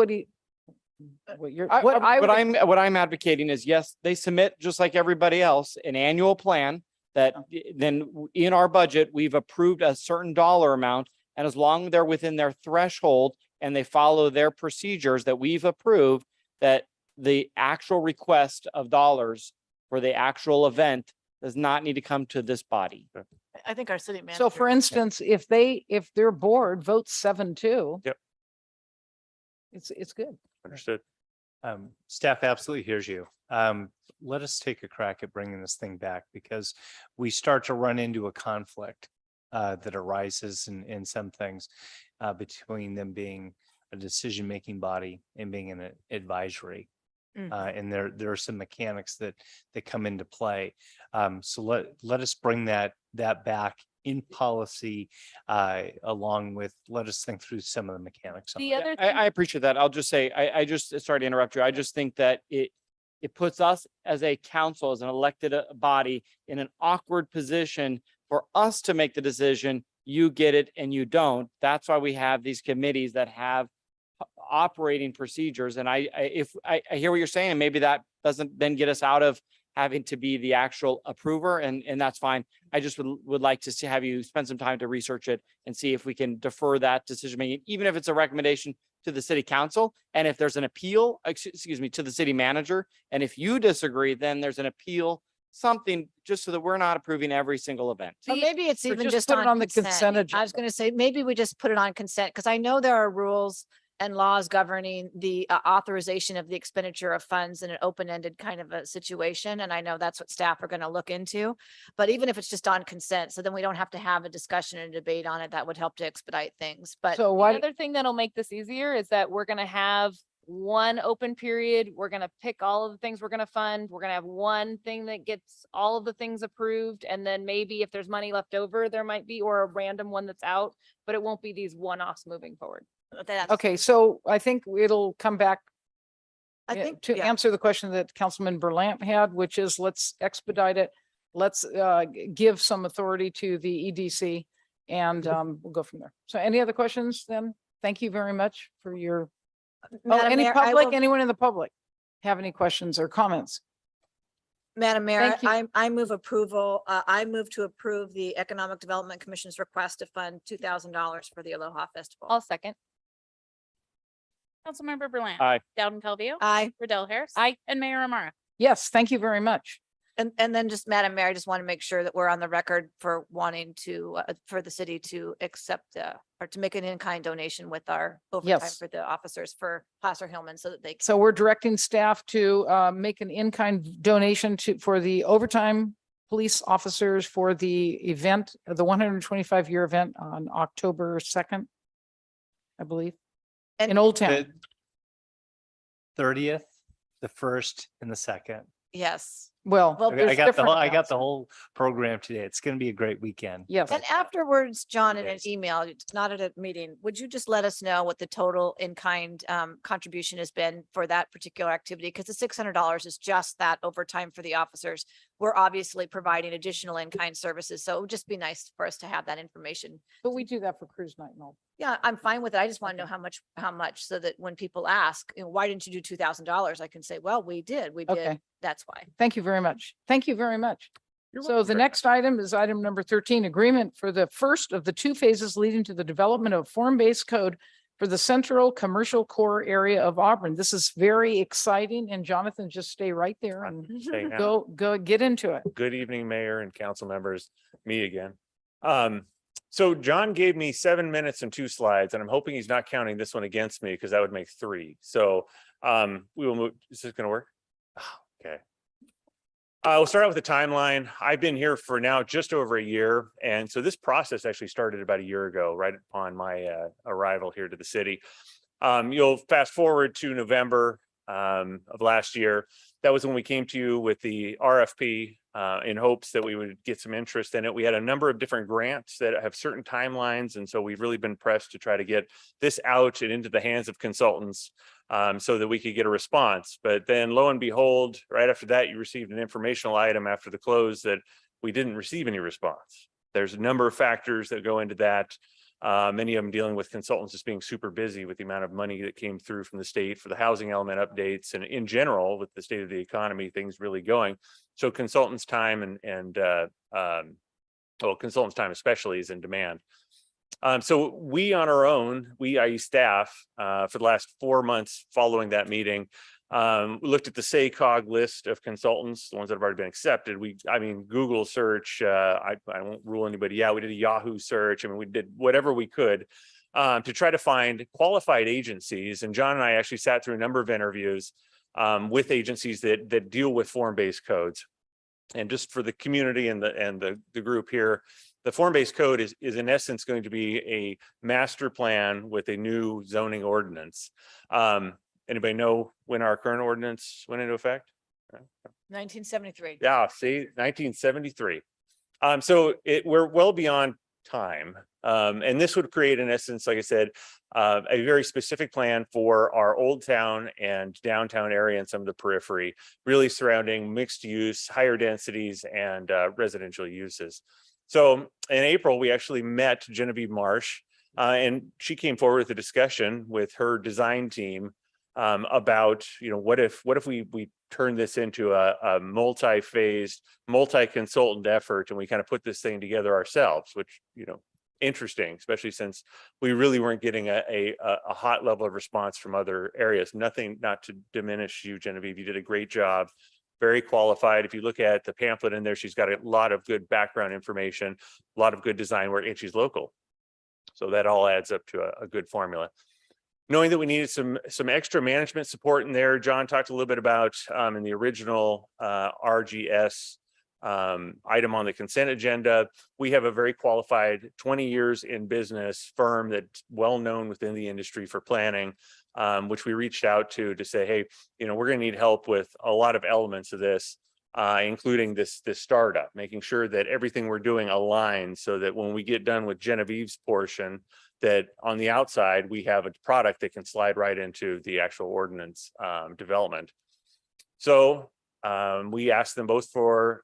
What I'm advocating is, yes, they submit, just like everybody else, an annual plan that then in our budget, we've approved a certain dollar amount. And as long as they're within their threshold and they follow their procedures that we've approved, that the actual request of dollars for the actual event does not need to come to this body. I think our city manager. So for instance, if their board votes 7-2. Yep. It's good. Understood. Staff absolutely hears you. Let us take a crack at bringing this thing back, because we start to run into a conflict that arises in some things between them being a decision-making body and being an advisory. And there are some mechanics that come into play. So let us bring that back in policy along with, let us think through some of the mechanics. The other I appreciate that. I'll just say, I just, sorry to interrupt you. I just think that it puts us as a council, as an elected body, in an awkward position for us to make the decision. You get it and you don't. That's why we have these committees that have operating procedures. And I hear what you're saying, and maybe that doesn't then get us out of having to be the actual approver, and that's fine. I just would like to have you spend some time to research it and see if we can defer that decision making, even if it's a recommendation to the city council. And if there's an appeal, excuse me, to the city manager. And if you disagree, then there's an appeal, something, just so that we're not approving every single event. Or maybe it's Or even just just put it on the consent I agenda. was going to say, maybe we just put it on consent, because I know there are rules and laws governing the authorization of the expenditure of funds in an open-ended kind of a situation. And I know that's what staff are going to look into. But even if it's just on consent, so then we don't have to have a discussion and debate on it, that would help to expedite things. But So The why, other thing that'll make this easier is that we're gonna have one open period. We're gonna pick all of the things we're gonna fund. We're gonna have one thing that gets all of the things approved. And then maybe if there's money left over, there might be, or a random one that's out, but it won't be these one-offs moving forward. that's okay, so I think it'll come back I think, to yeah, answer the question that Councilman Berlant had, which is let's expedite it. Let's give some authority to the EDC and we'll go from there. So any other questions then? Thank you very much for your, Madam any Mayor, I public, will- anyone in the public have any questions or comments? Madam Mayor, Thank you. I move approval, I move to approve the Economic Development Commission's request to fund $2,000 for the Aloha Festival. I'll second. Councilmember Berlant. Aye. Dowden Calvillo. Aye. Riddell Harris. Aye. And Mayor Amara. Yes, thank you very much. And then just, Madam Mayor, I just want to make sure that we're on the record for wanting to, for the city to accept, or to make an in-kind donation with our overtime Yes. for the officers for Placer Hillman so that they. So we're directing staff to make an in-kind donation for the overtime police officers for the event, the 125-year event on October 2nd, I believe, And- in Old Town. 30th, the 1st and the 2nd. Yes. Well, Well, I there's got the different whole, I got amounts. the whole program today. It's going to be a great weekend. Yes. And afterwards, John, in an Yes. email, it's not at a meeting, would you just let us know what the total in-kind contribution has been for that particular activity? Because the $600 is just that overtime for the officers. We're obviously providing additional in-kind services, so it would just be nice for us to have that information. But we do that for cruise night and all. Yeah, I'm fine with it. I just want to know how much, so that when people ask, you know, why didn't you do $2,000? I can say, well, we did, Okay. That's why. Thank you very much. Thank you very much. You're So welcome, the Fred. next item is item number 13, agreement for the first of the two phases leading to the development of form-based code for the central commercial core area of Auburn. This is very exciting, and Jonathan, just stay right there and Stay now. go get into it. Good evening, Mayor and council members, me again. So John gave me 7 minutes and 2 slides, and I'm hoping he's not counting this one against me because that would make 3. So we will move. Is this going to work? Okay. We'll start out with the timeline. I've been here for now just over a year. And so this process actually started about a year ago, right upon my arrival here to the city. You'll fast forward to November of last year. That was when we came to you with the RFP in hopes that we would get some interest in it. We had a number of different grants that have certain timelines. And so we've really been pressed to try to get this out and into the hands of consultants so that we could get a response. But then lo and behold, right after that, you received an informational item after the close that we didn't receive any response. There's a number of factors that go into that. Many of them dealing with consultants just being super busy with the amount of money that came through from the state for the housing element updates, and in general with the state of the economy, things really going. So consultants' time consultants' time especially is in demand. So we on our own, IE staff, for the last 4 months following that meeting, we looked at the SACOG list of consultants, the ones that have already been accepted. Google search, I won't rule anybody out. We did a Yahoo search. We did whatever we could to try to find qualified agencies. And John and I actually sat through a number of interviews with agencies that deal with form-based codes. And just for the community and the group here, the form-based code is in essence going to be a master plan with a new zoning ordinance. Anybody know when our current ordinance went into effect? 1973. Yeah, see, 1973. So we're well beyond time. And this would create, in essence, like I said, a very specific plan for our old town and downtown area and some of the periphery, really surrounding mixed use, higher densities, and residential uses. So in April, we actually met Genevieve Marsh, and she came forward with a discussion with her design team about, what if we turn this into a multi-phased, multi-consultant effort, and we kind of put this thing together ourselves, which, interesting, especially since we really weren't getting a hot level of response from other areas. Nothing, not to diminish you, Genevieve, you did a great job, very qualified. If you look at the pamphlet in there, she's got a lot of good background information, a lot of good design work, and she's local. So that all adds up to a good formula. Knowing that we needed some extra management support in there, John talked a little bit about in the original RGS item on the consent agenda. We have a very qualified 20 years in business firm that's well known within the industry for planning, which we reached out to say, hey, we're going to need help with a lot of elements of this. including this startup, making sure that everything we're doing aligns so that when we get done with Genevieve's portion, that on the outside, we have a product that can slide right into the actual ordinance development. So we asked them both for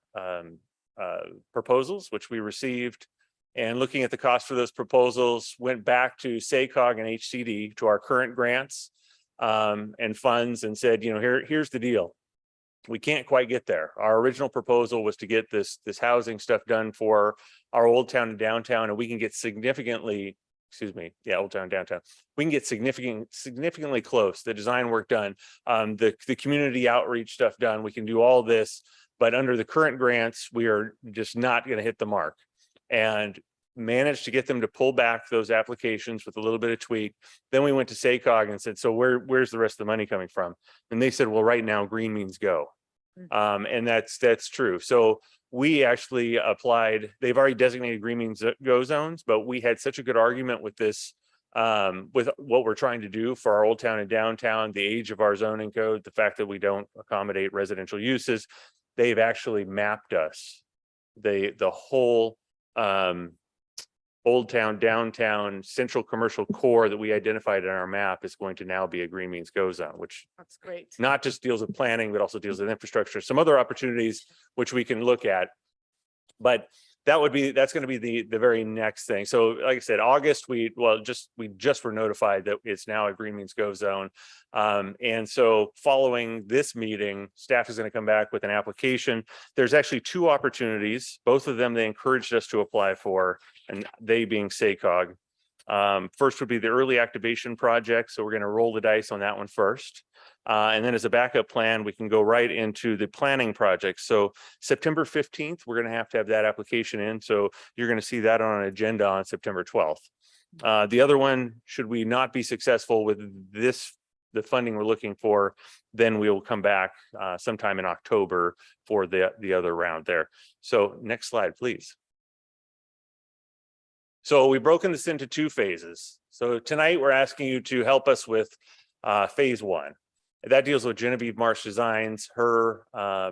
proposals, which we received. And looking at the cost for those proposals, went back to SACOG and HCD, to our current grants and funds, and said, you know, here's the deal. We can't quite get there. Our original proposal was to get this housing stuff done for our Old Town and downtown, and we can get significantly, Old Town, downtown. We can get significantly close. The design work done, the community outreach stuff done. We can do all this, but under the current grants, we are just not going to hit the mark. And managed to get them to pull back those applications with a little bit of tweak. Then we went to SACOG and said, so where's the rest of the money coming from? And they said, well, right now green means go. And that's true. So we actually applied, they've already designated green means go zones, but we had such a good argument with this, with what we're trying to do for our Old Town and downtown, the age of our zoning code, the fact that we don't accommodate residential uses. They've actually mapped us, the whole Old Town, downtown, central commercial core that we identified in our map is going to now be a green means go zone, which That's great. not just deals with planning, but also deals with infrastructure, some other opportunities which we can look at. But that's going to be the very next thing. So like I said, August, we just were notified that it's now a green means go zone. And so following this meeting, staff is going to come back with an application. There's actually two opportunities, both of them they encouraged us to apply for, and they being SACOG. First would be the early activation project. So we're going to roll the dice on that one first. And then as a backup plan, we can go right into the planning project. So September 15th, we're going to have that application in. So you're going to see that on an agenda on September 12th. The other one, should we not be successful with the funding we're looking for, then we will come back sometime in October for the other round there. So next slide, please. So we've broken this into two phases. So tonight we're asking you to help us with phase one. That deals with Genevieve Marsh Designs, her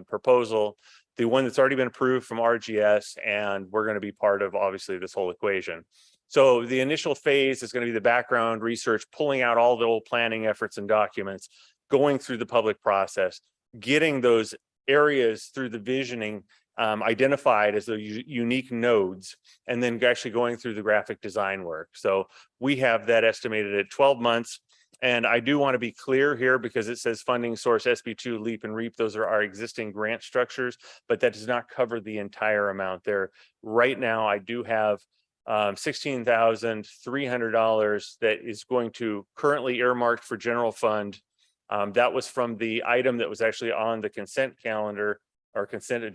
proposal, the one that's already been approved from RGS, and we're going to be part of obviously this whole equation. So the initial phase is going to be the background research, pulling out all the old planning efforts and documents, going through the public process, getting those areas through the visioning identified as the unique nodes, and then actually going through the graphic design work. So we have that estimated at 12 months. And I do want to be clear here because it says funding source SB2, LEAP and REAP. Those are our existing grant structures, but that does not cover the entire amount there. Right now, I do have $16,300 that is going to currently earmarked for general fund. That was from the item that was actually on the consent calendar or consent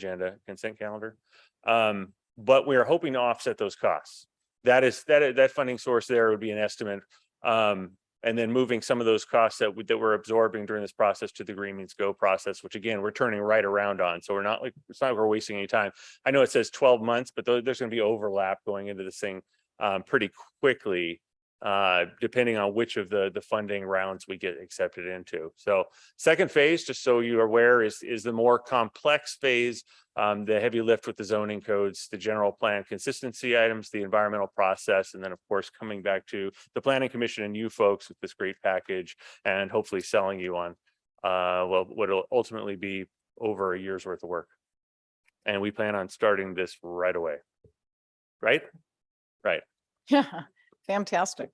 calendar. But we are hoping to offset those costs. That funding source there would be an estimate. And then moving some of those costs that we're absorbing during this process to the Green Means Go process, which again, we're turning right around on. So it's not like we're wasting any time. I know it says 12 months, but there's going to be overlap going into this thing pretty quickly, depending on which of the funding rounds we get accepted into. So second phase, just so you're aware, is the more complex phase, the heavy lift with the zoning codes, the general plan consistency items, the environmental process, and then of course, coming back to the planning commission and you folks with this great package and hopefully selling you on, what'll ultimately be over a year's worth of work. And we plan on starting this right away. Right? Right. Yeah, fantastic.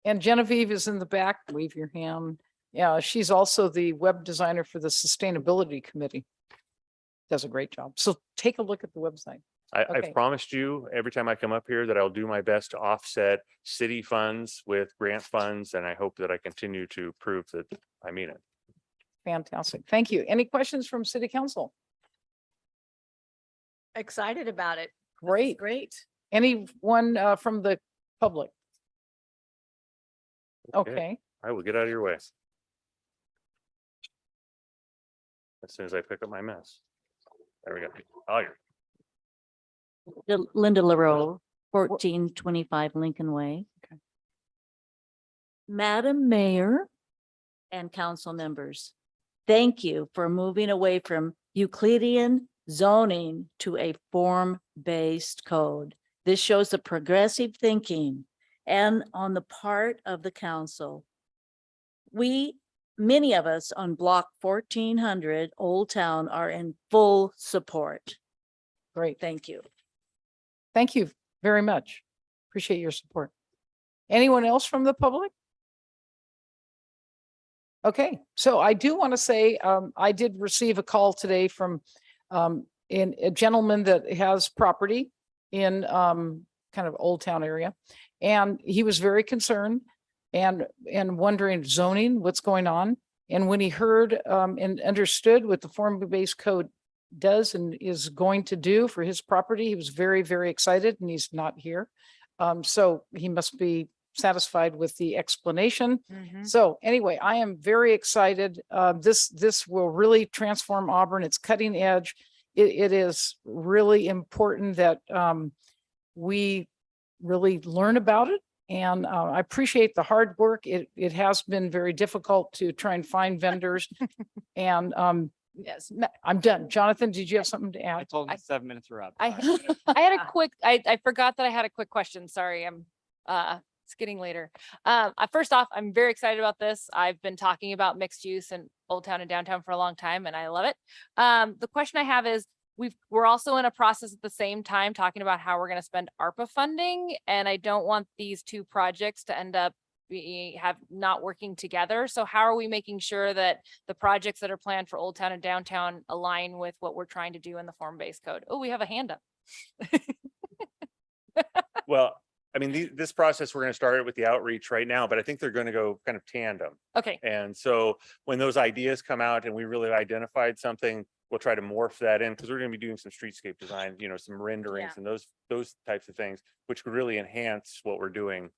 And Genevieve is in the back. Wave your hand. Yeah, she's also the web designer for the Sustainability Committee. Does a great job. So take a look at the website. I've promised you every time I come up here that I'll do my best to offset city funds with grant funds, and I hope that I continue to prove that I mean it. Fantastic. Thank you. Any questions from City Council? Excited about it. Great. Great. Anyone from the public? Okay. I will get out of your way as soon as I pick up my mess. There we go. Oh, you're Linda LaRoe, 1425 Lincoln Way. Okay. Madam Mayor and council members, thank you for moving away from Euclidean zoning to a form-based code. This shows the progressive thinking and on the part of the council. Many of us on block 1400 Old Town are in full support. Great. Thank you. Thank you very much. Appreciate your support. Anyone else from the public? Okay, so I do want to say, I did receive a call today from in a gentleman that has property in kind of Old Town area. And he was very concerned and wondering zoning, what's going on. And when he heard and understood what the form-based code does and is going to do for his property, he was very, very excited, and he's not here. So he must be satisfied with the explanation. So anyway, I am very excited. This will really transform Auburn. It's cutting edge. It is really important that we really learn about it. And I appreciate the hard work. It has been very difficult to try and find vendors. And Yes. I'm done. Jonathan, did you have something to I add? told him 7 minutes are up. I had a quick, I forgot that I had a quick question. Sorry, it's getting later. First off, I'm very excited about this. I've been talking about mixed use in Old Town and downtown for a long time, and I love it. The question I have is, we're also in a process at the same time talking about how we're going to spend ARPA funding, and I don't want these two projects to end up not working together. So how are we making sure that the projects that are planned for Old Town and downtown align with what we're trying to do in the form-based code? Oh, we have a hand up. Well, I mean, this process, we're going to start it with the outreach right now, but I think they're going to go kind of tandem. Okay. And so when those ideas come out and we really identified something, we'll try to morph that in, because we're going to be doing some streetscape design, some renderings and those types of things, which could really enhance what we're doing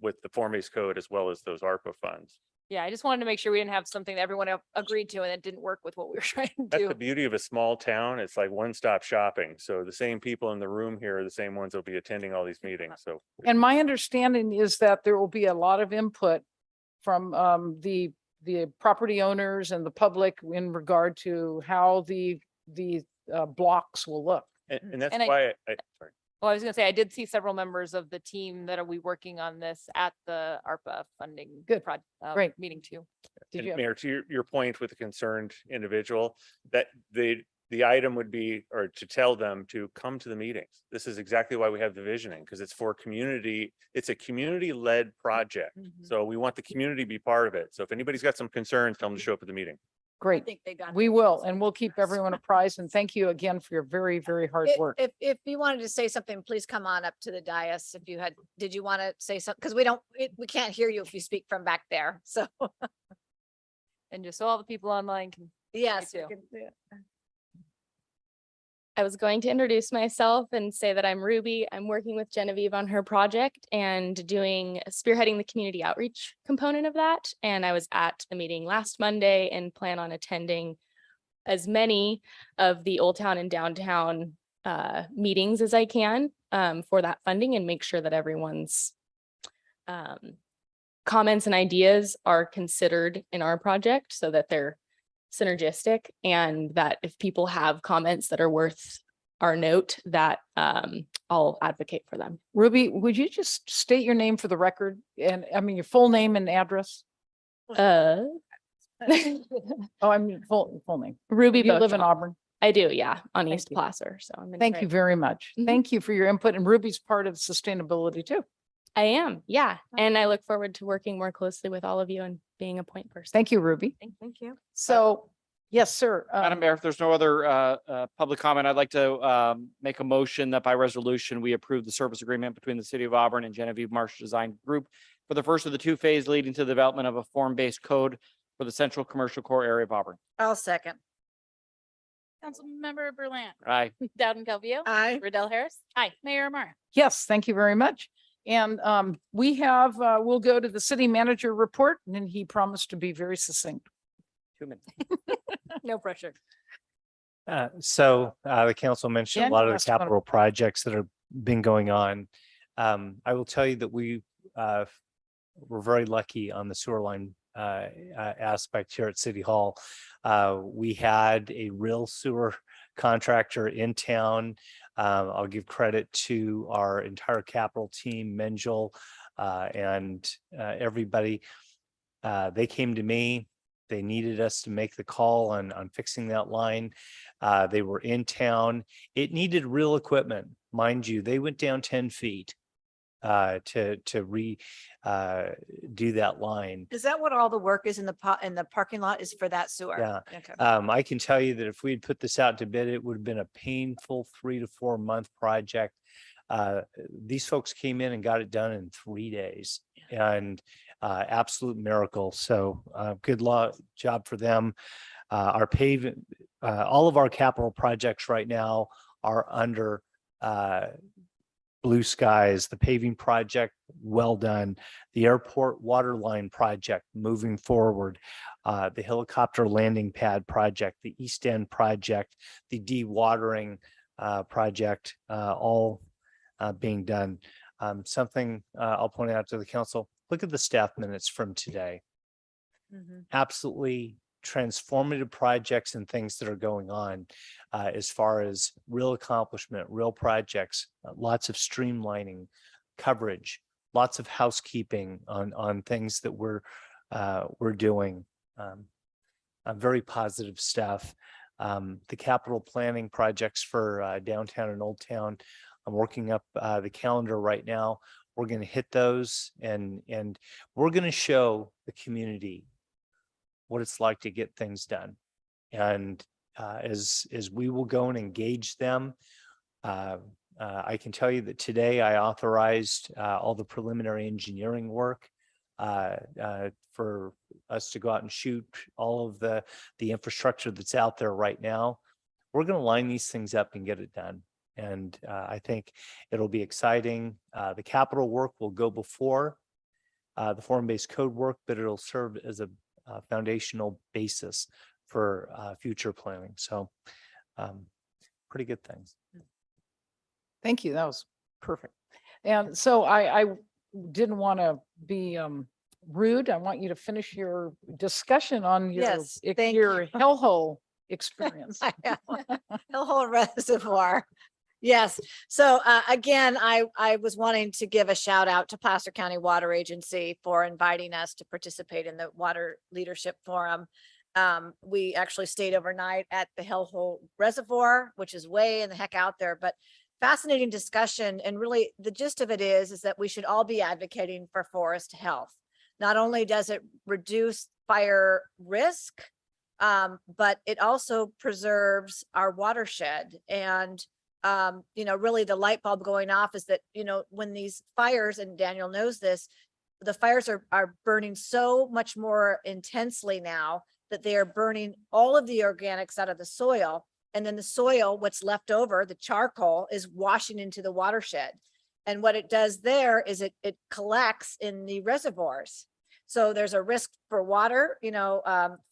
with the form-based code as well as those ARPA funds. Yeah, I just wanted to make sure we didn't have something that everyone agreed to and it didn't work with what we were trying to That's do. the beauty of a small town. It's like one-stop shopping. So the same people in the room here are the same ones that'll be attending all these meetings. So And my understanding is that there will be a lot of input from the property owners and the public in regard to how the blocks will look. and that's And why sorry. Well, I was gonna say, I did see several members of the team that are working on this at the ARPA funding. Good. Great. Meeting too. Did And you have- Mayor, to your point with the concerned individual, that the item would be, or to tell them to come to the meetings. This is exactly why we have the visioning, because it's for community. It's a community-led project. So we want the community to be part of it. So if anybody's got some concerns, tell them to show up at the meeting. Great. think they got. We will, and we'll keep everyone apprised. And thank you again for your very, very hard work. If you wanted to say something, please come on up to the dais. If you did you want to say something? Because we can't hear you if you speak from back there. So, And just so all the people online can. yes. Me we too. can do it. I was going to introduce myself and say that I'm Ruby. I'm working with Genevieve on her project and spearheading the community outreach component of that. And I was at the meeting last Monday and plan on attending as many of the Old Town and downtown meetings as I can for that funding, and make sure that everyone's comments and ideas are considered in our project so that they're synergistic, and that if people have comments that are worth our note, that I'll advocate for them. Ruby, would you just state your name for the record? And I mean, your full name and address? Ruby Oh, I mean, full name. You live in Beauchamp. Auburn. I do, yeah, on Thank East you. Placer. So I'm in Thank you Craig. very much. Mhm. Thank you for your input. And Ruby's part of sustainability too. I am, yeah. And I look forward to working more closely with all of you and being a point person. Thank you, Ruby. Thank you. So, yes, sir. Madam Mayor, if there's no other public comment, I'd like to make a motion that by resolution, we approve the service agreement between the city of Auburn and Genevieve Marsh Design Group for the first of the two phase leading to the development of a form-based code for the central commercial core area of Auburn. I'll second. Councilmember Berlant. Aye. Dowden Calvillo. Aye. Riddell Harris. Aye. Mayor Amara. Yes, thank you very much. And we have, we'll go to the city manager report, and then he promised to be very succinct. 2 minutes. No pressure. So the council mentioned Yeah, a lot of the that's one of- capital projects that have been going on. I will tell you that we were very lucky on the sewer line aspect here at City Hall. We had a real sewer contractor in town. I'll give credit to our entire capital team, Menjel, and everybody. They came to me. They needed us to make the call on fixing that line. They were in town. It needed real equipment, mind you. They went down 10 feet to do that line. Is that what all the work is in the parking lot is for that sewer? Yeah. Okay. I can tell you that if we had put this out to bid, it would have been a painful 3 to 4 month project. These folks came in and got it done in 3 days, and absolute miracle. So good job for them. Our paving, all of our capital projects right now are under blue skies. The paving project, well done. The airport water line project moving forward. The helicopter landing pad project, the East End project, the dewatering project, all being done. Something I'll point out to the council, look at the staff minutes from today. Absolutely transformative projects and things that are going on as far as real accomplishment, real projects, lots of streamlining, coverage, lots of housekeeping on things that we're doing. Very positive stuff. The capital planning projects for downtown and Old Town, I'm working up the calendar right now. We're going to hit those, and we're going to show the community what it's like to get things done. And as we will go and engage them, I can tell you that today I authorized all the preliminary engineering work for us to go out and shoot all of the infrastructure that's out there right now. We're going to line these things up and get it done. And I think it'll be exciting. The capital work will go before the form-based code work, but it'll serve as a foundational basis for future planning. So pretty good things. Thank you. That was perfect. And so I didn't want to be rude. I want you to finish your discussion on your, Yes, thank your you. hellhole experience. Hellhole Reservoir. Yes. So again, I was wanting to give a shout out to Placer County Water Agency for inviting us to participate in the Water Leadership Forum. We actually stayed overnight at the Hellhole Reservoir, which is way in the heck out there, but fascinating discussion. And really the gist of it is that we should all be advocating for forest health. Not only does it reduce fire risk, but it also preserves our watershed. And you know, really the light bulb going off is that, you know, when these fires, and Daniel knows this, the fires are burning so much more intensely now that they are burning all of the organics out of the soil. And then the soil, what's left over, the charcoal, is washing into the watershed. And what it does there is it collects in the reservoirs. So there's a risk for water, you know,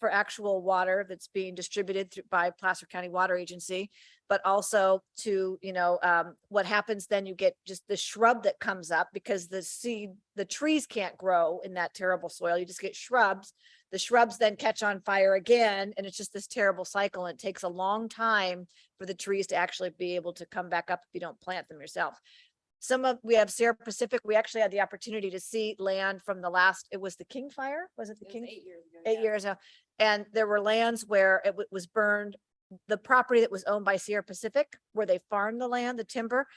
for actual water that's being distributed by Placer County Water Agency, but also to, you know, what happens then, you get just the shrub that comes up because the trees can't grow in that terrible soil. You just get shrubs. The shrubs then catch on fire again, and it's just this terrible cycle. And it takes a long time for the trees to actually be able to come back up if you don't plant them yourself. We have Sierra Pacific. We actually had the opportunity to see land from the last, it was the King Fire. Was it the King? 8 years ago. 8 years ago. And there were lands where it was burned. The property that was owned by Sierra Pacific, where they farmed the land, the timber,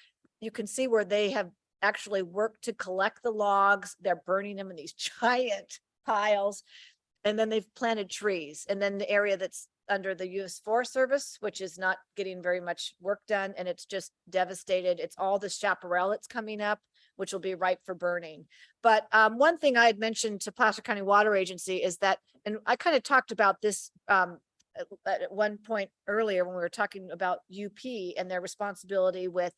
you can see where they have actually worked to collect the logs. They're burning them in these giant piles. And then they've planted trees. And then the area that's under the U.S. Forest Service, which is not getting very much work done, and it's just devastated. It's all the chaparral that's coming up, which will be ripe for burning. But one thing I had mentioned to Placer County Water Agency is that, and I kind of talked about this at one point earlier when we were talking about UP and their responsibility with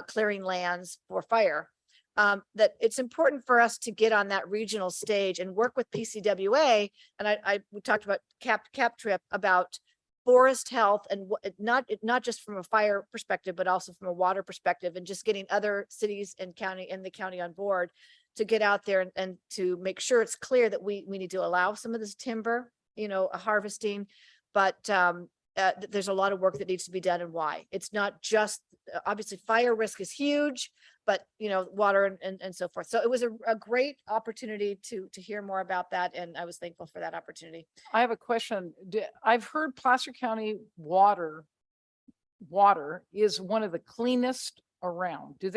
clearing lands for fire, that it's important for us to get on that regional stage and work with PCWA. And we talked about cap trip about forest health and not just from a fire perspective, but also from a water perspective, and just getting other cities and the county on board to get out there and to make sure it's clear that we need to allow some of this timber, you know, harvesting. But there's a lot of work that needs to be done and why. It's not just, obviously fire risk is huge, but water and so forth. So it was a great opportunity to hear more about that. And I was thankful for that opportunity. I have a question. I've heard Placer County water is one of the cleanest around. Did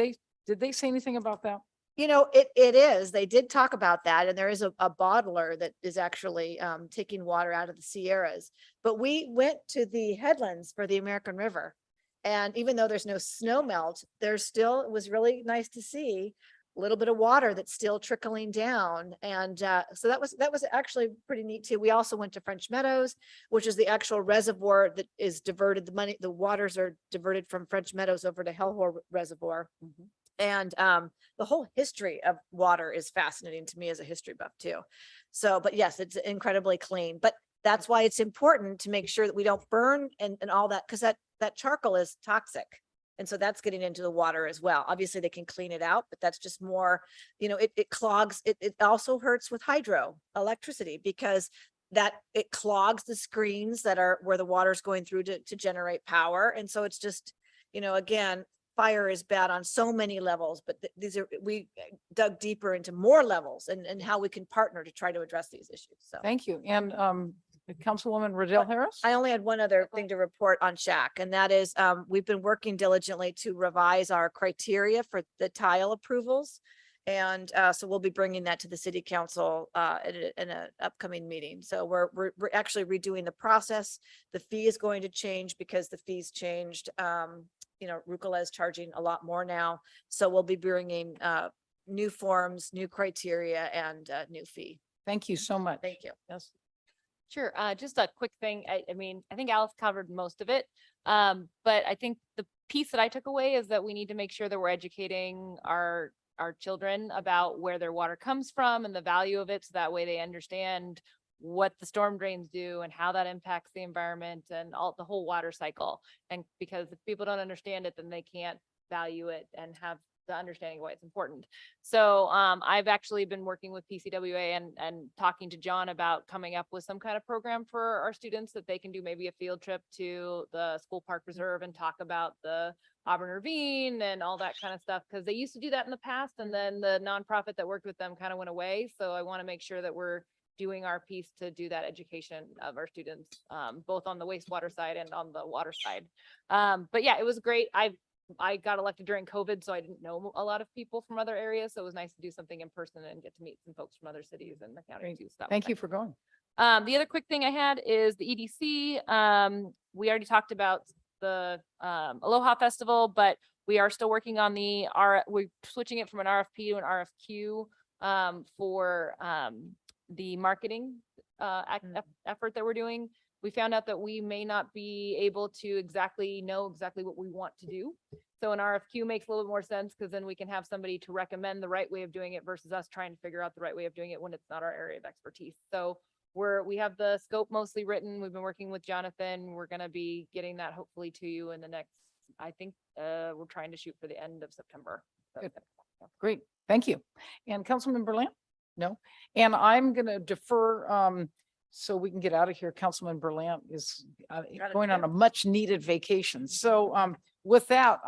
they say anything about that? It is. They did talk about that, and there is a bottler that is actually taking water out of the Sierras. But we went to the headlands for the American River. And even though there's no snow melt, it was really nice to see a little bit of water that's still trickling down. And so that was actually pretty neat too. We also went to French Meadows, which is the actual reservoir that is diverted. The waters are diverted from French Meadows over to Hellhole Reservoir. And the whole history of water is fascinating to me as a history buff too. So, but yes, it's incredibly clean. But that's why it's important to make sure that we don't burn and all that, because that charcoal is toxic. And so that's getting into the water as well. Obviously they can clean it out, but that's just more, it clogs. It also hurts with hydro electricity because it clogs the screens that are where the water's going through to generate power. And so it's just, again, fire is bad on so many levels, but we dug deeper into more levels and how we can partner to try to address these issues. So Thank you. And Councilwoman Riddell Harris? I only had one other thing to report on Shack, and that is we've been working diligently to revise our criteria for the tile approvals. And so we'll be bringing that to the city council in an upcoming meeting. So we're actually redoing the process. The fee is going to change because the fees changed. Rucola is charging a lot more now. So we'll be bringing new forms, new criteria, and new fee. Thank you so much. Thank you. Yes. Sure. Just a quick thing. I mean, I think Alice covered most of it. But I think the piece that I took away is that we need to make sure that we're educating our children about where their water comes from and the value of it. So that way they understand what the storm drains do and how that impacts the environment and the whole water cycle. And because if people don't understand it, then they can't value it and have the understanding why it's important. So I've actually been working with PCWA and talking to John about coming up with some kind of program for our students that they can do maybe a field trip to the school park reserve and talk about the Auburn Ravine and all that kind of stuff, because they used to do that in the past and then the nonprofit that worked with them kind of went away. So I want to make sure that we're doing our piece to do that education of our students, both on the wastewater side and on the water side. But yeah, it was great. I got elected during COVID, so I didn't know a lot of people from other areas. So it was nice to do something in person and get to meet some folks from other cities in the county too. So Thank you for going. the other quick thing I had is the EDC. We already talked about the Aloha Festival, but we are still working on we're switching it from an RFP to an RFQ for the marketing effort that we're doing. We found out that we may not be able to know exactly what we want to do. So an RFQ makes a little bit more sense because then we can have somebody to recommend the right way of doing it versus us trying to figure out the right way of doing it when it's not our area of expertise. So we have the scope mostly written. We've been working with Jonathan. We're going to be getting that hopefully to you in the next, I think we're trying to shoot for the end of September. So, Good. Great. Thank you. And Councilman Berlant? No. And I'm going to defer so we can get out of here. Councilman Berlant is going on a much needed vacation. So with that,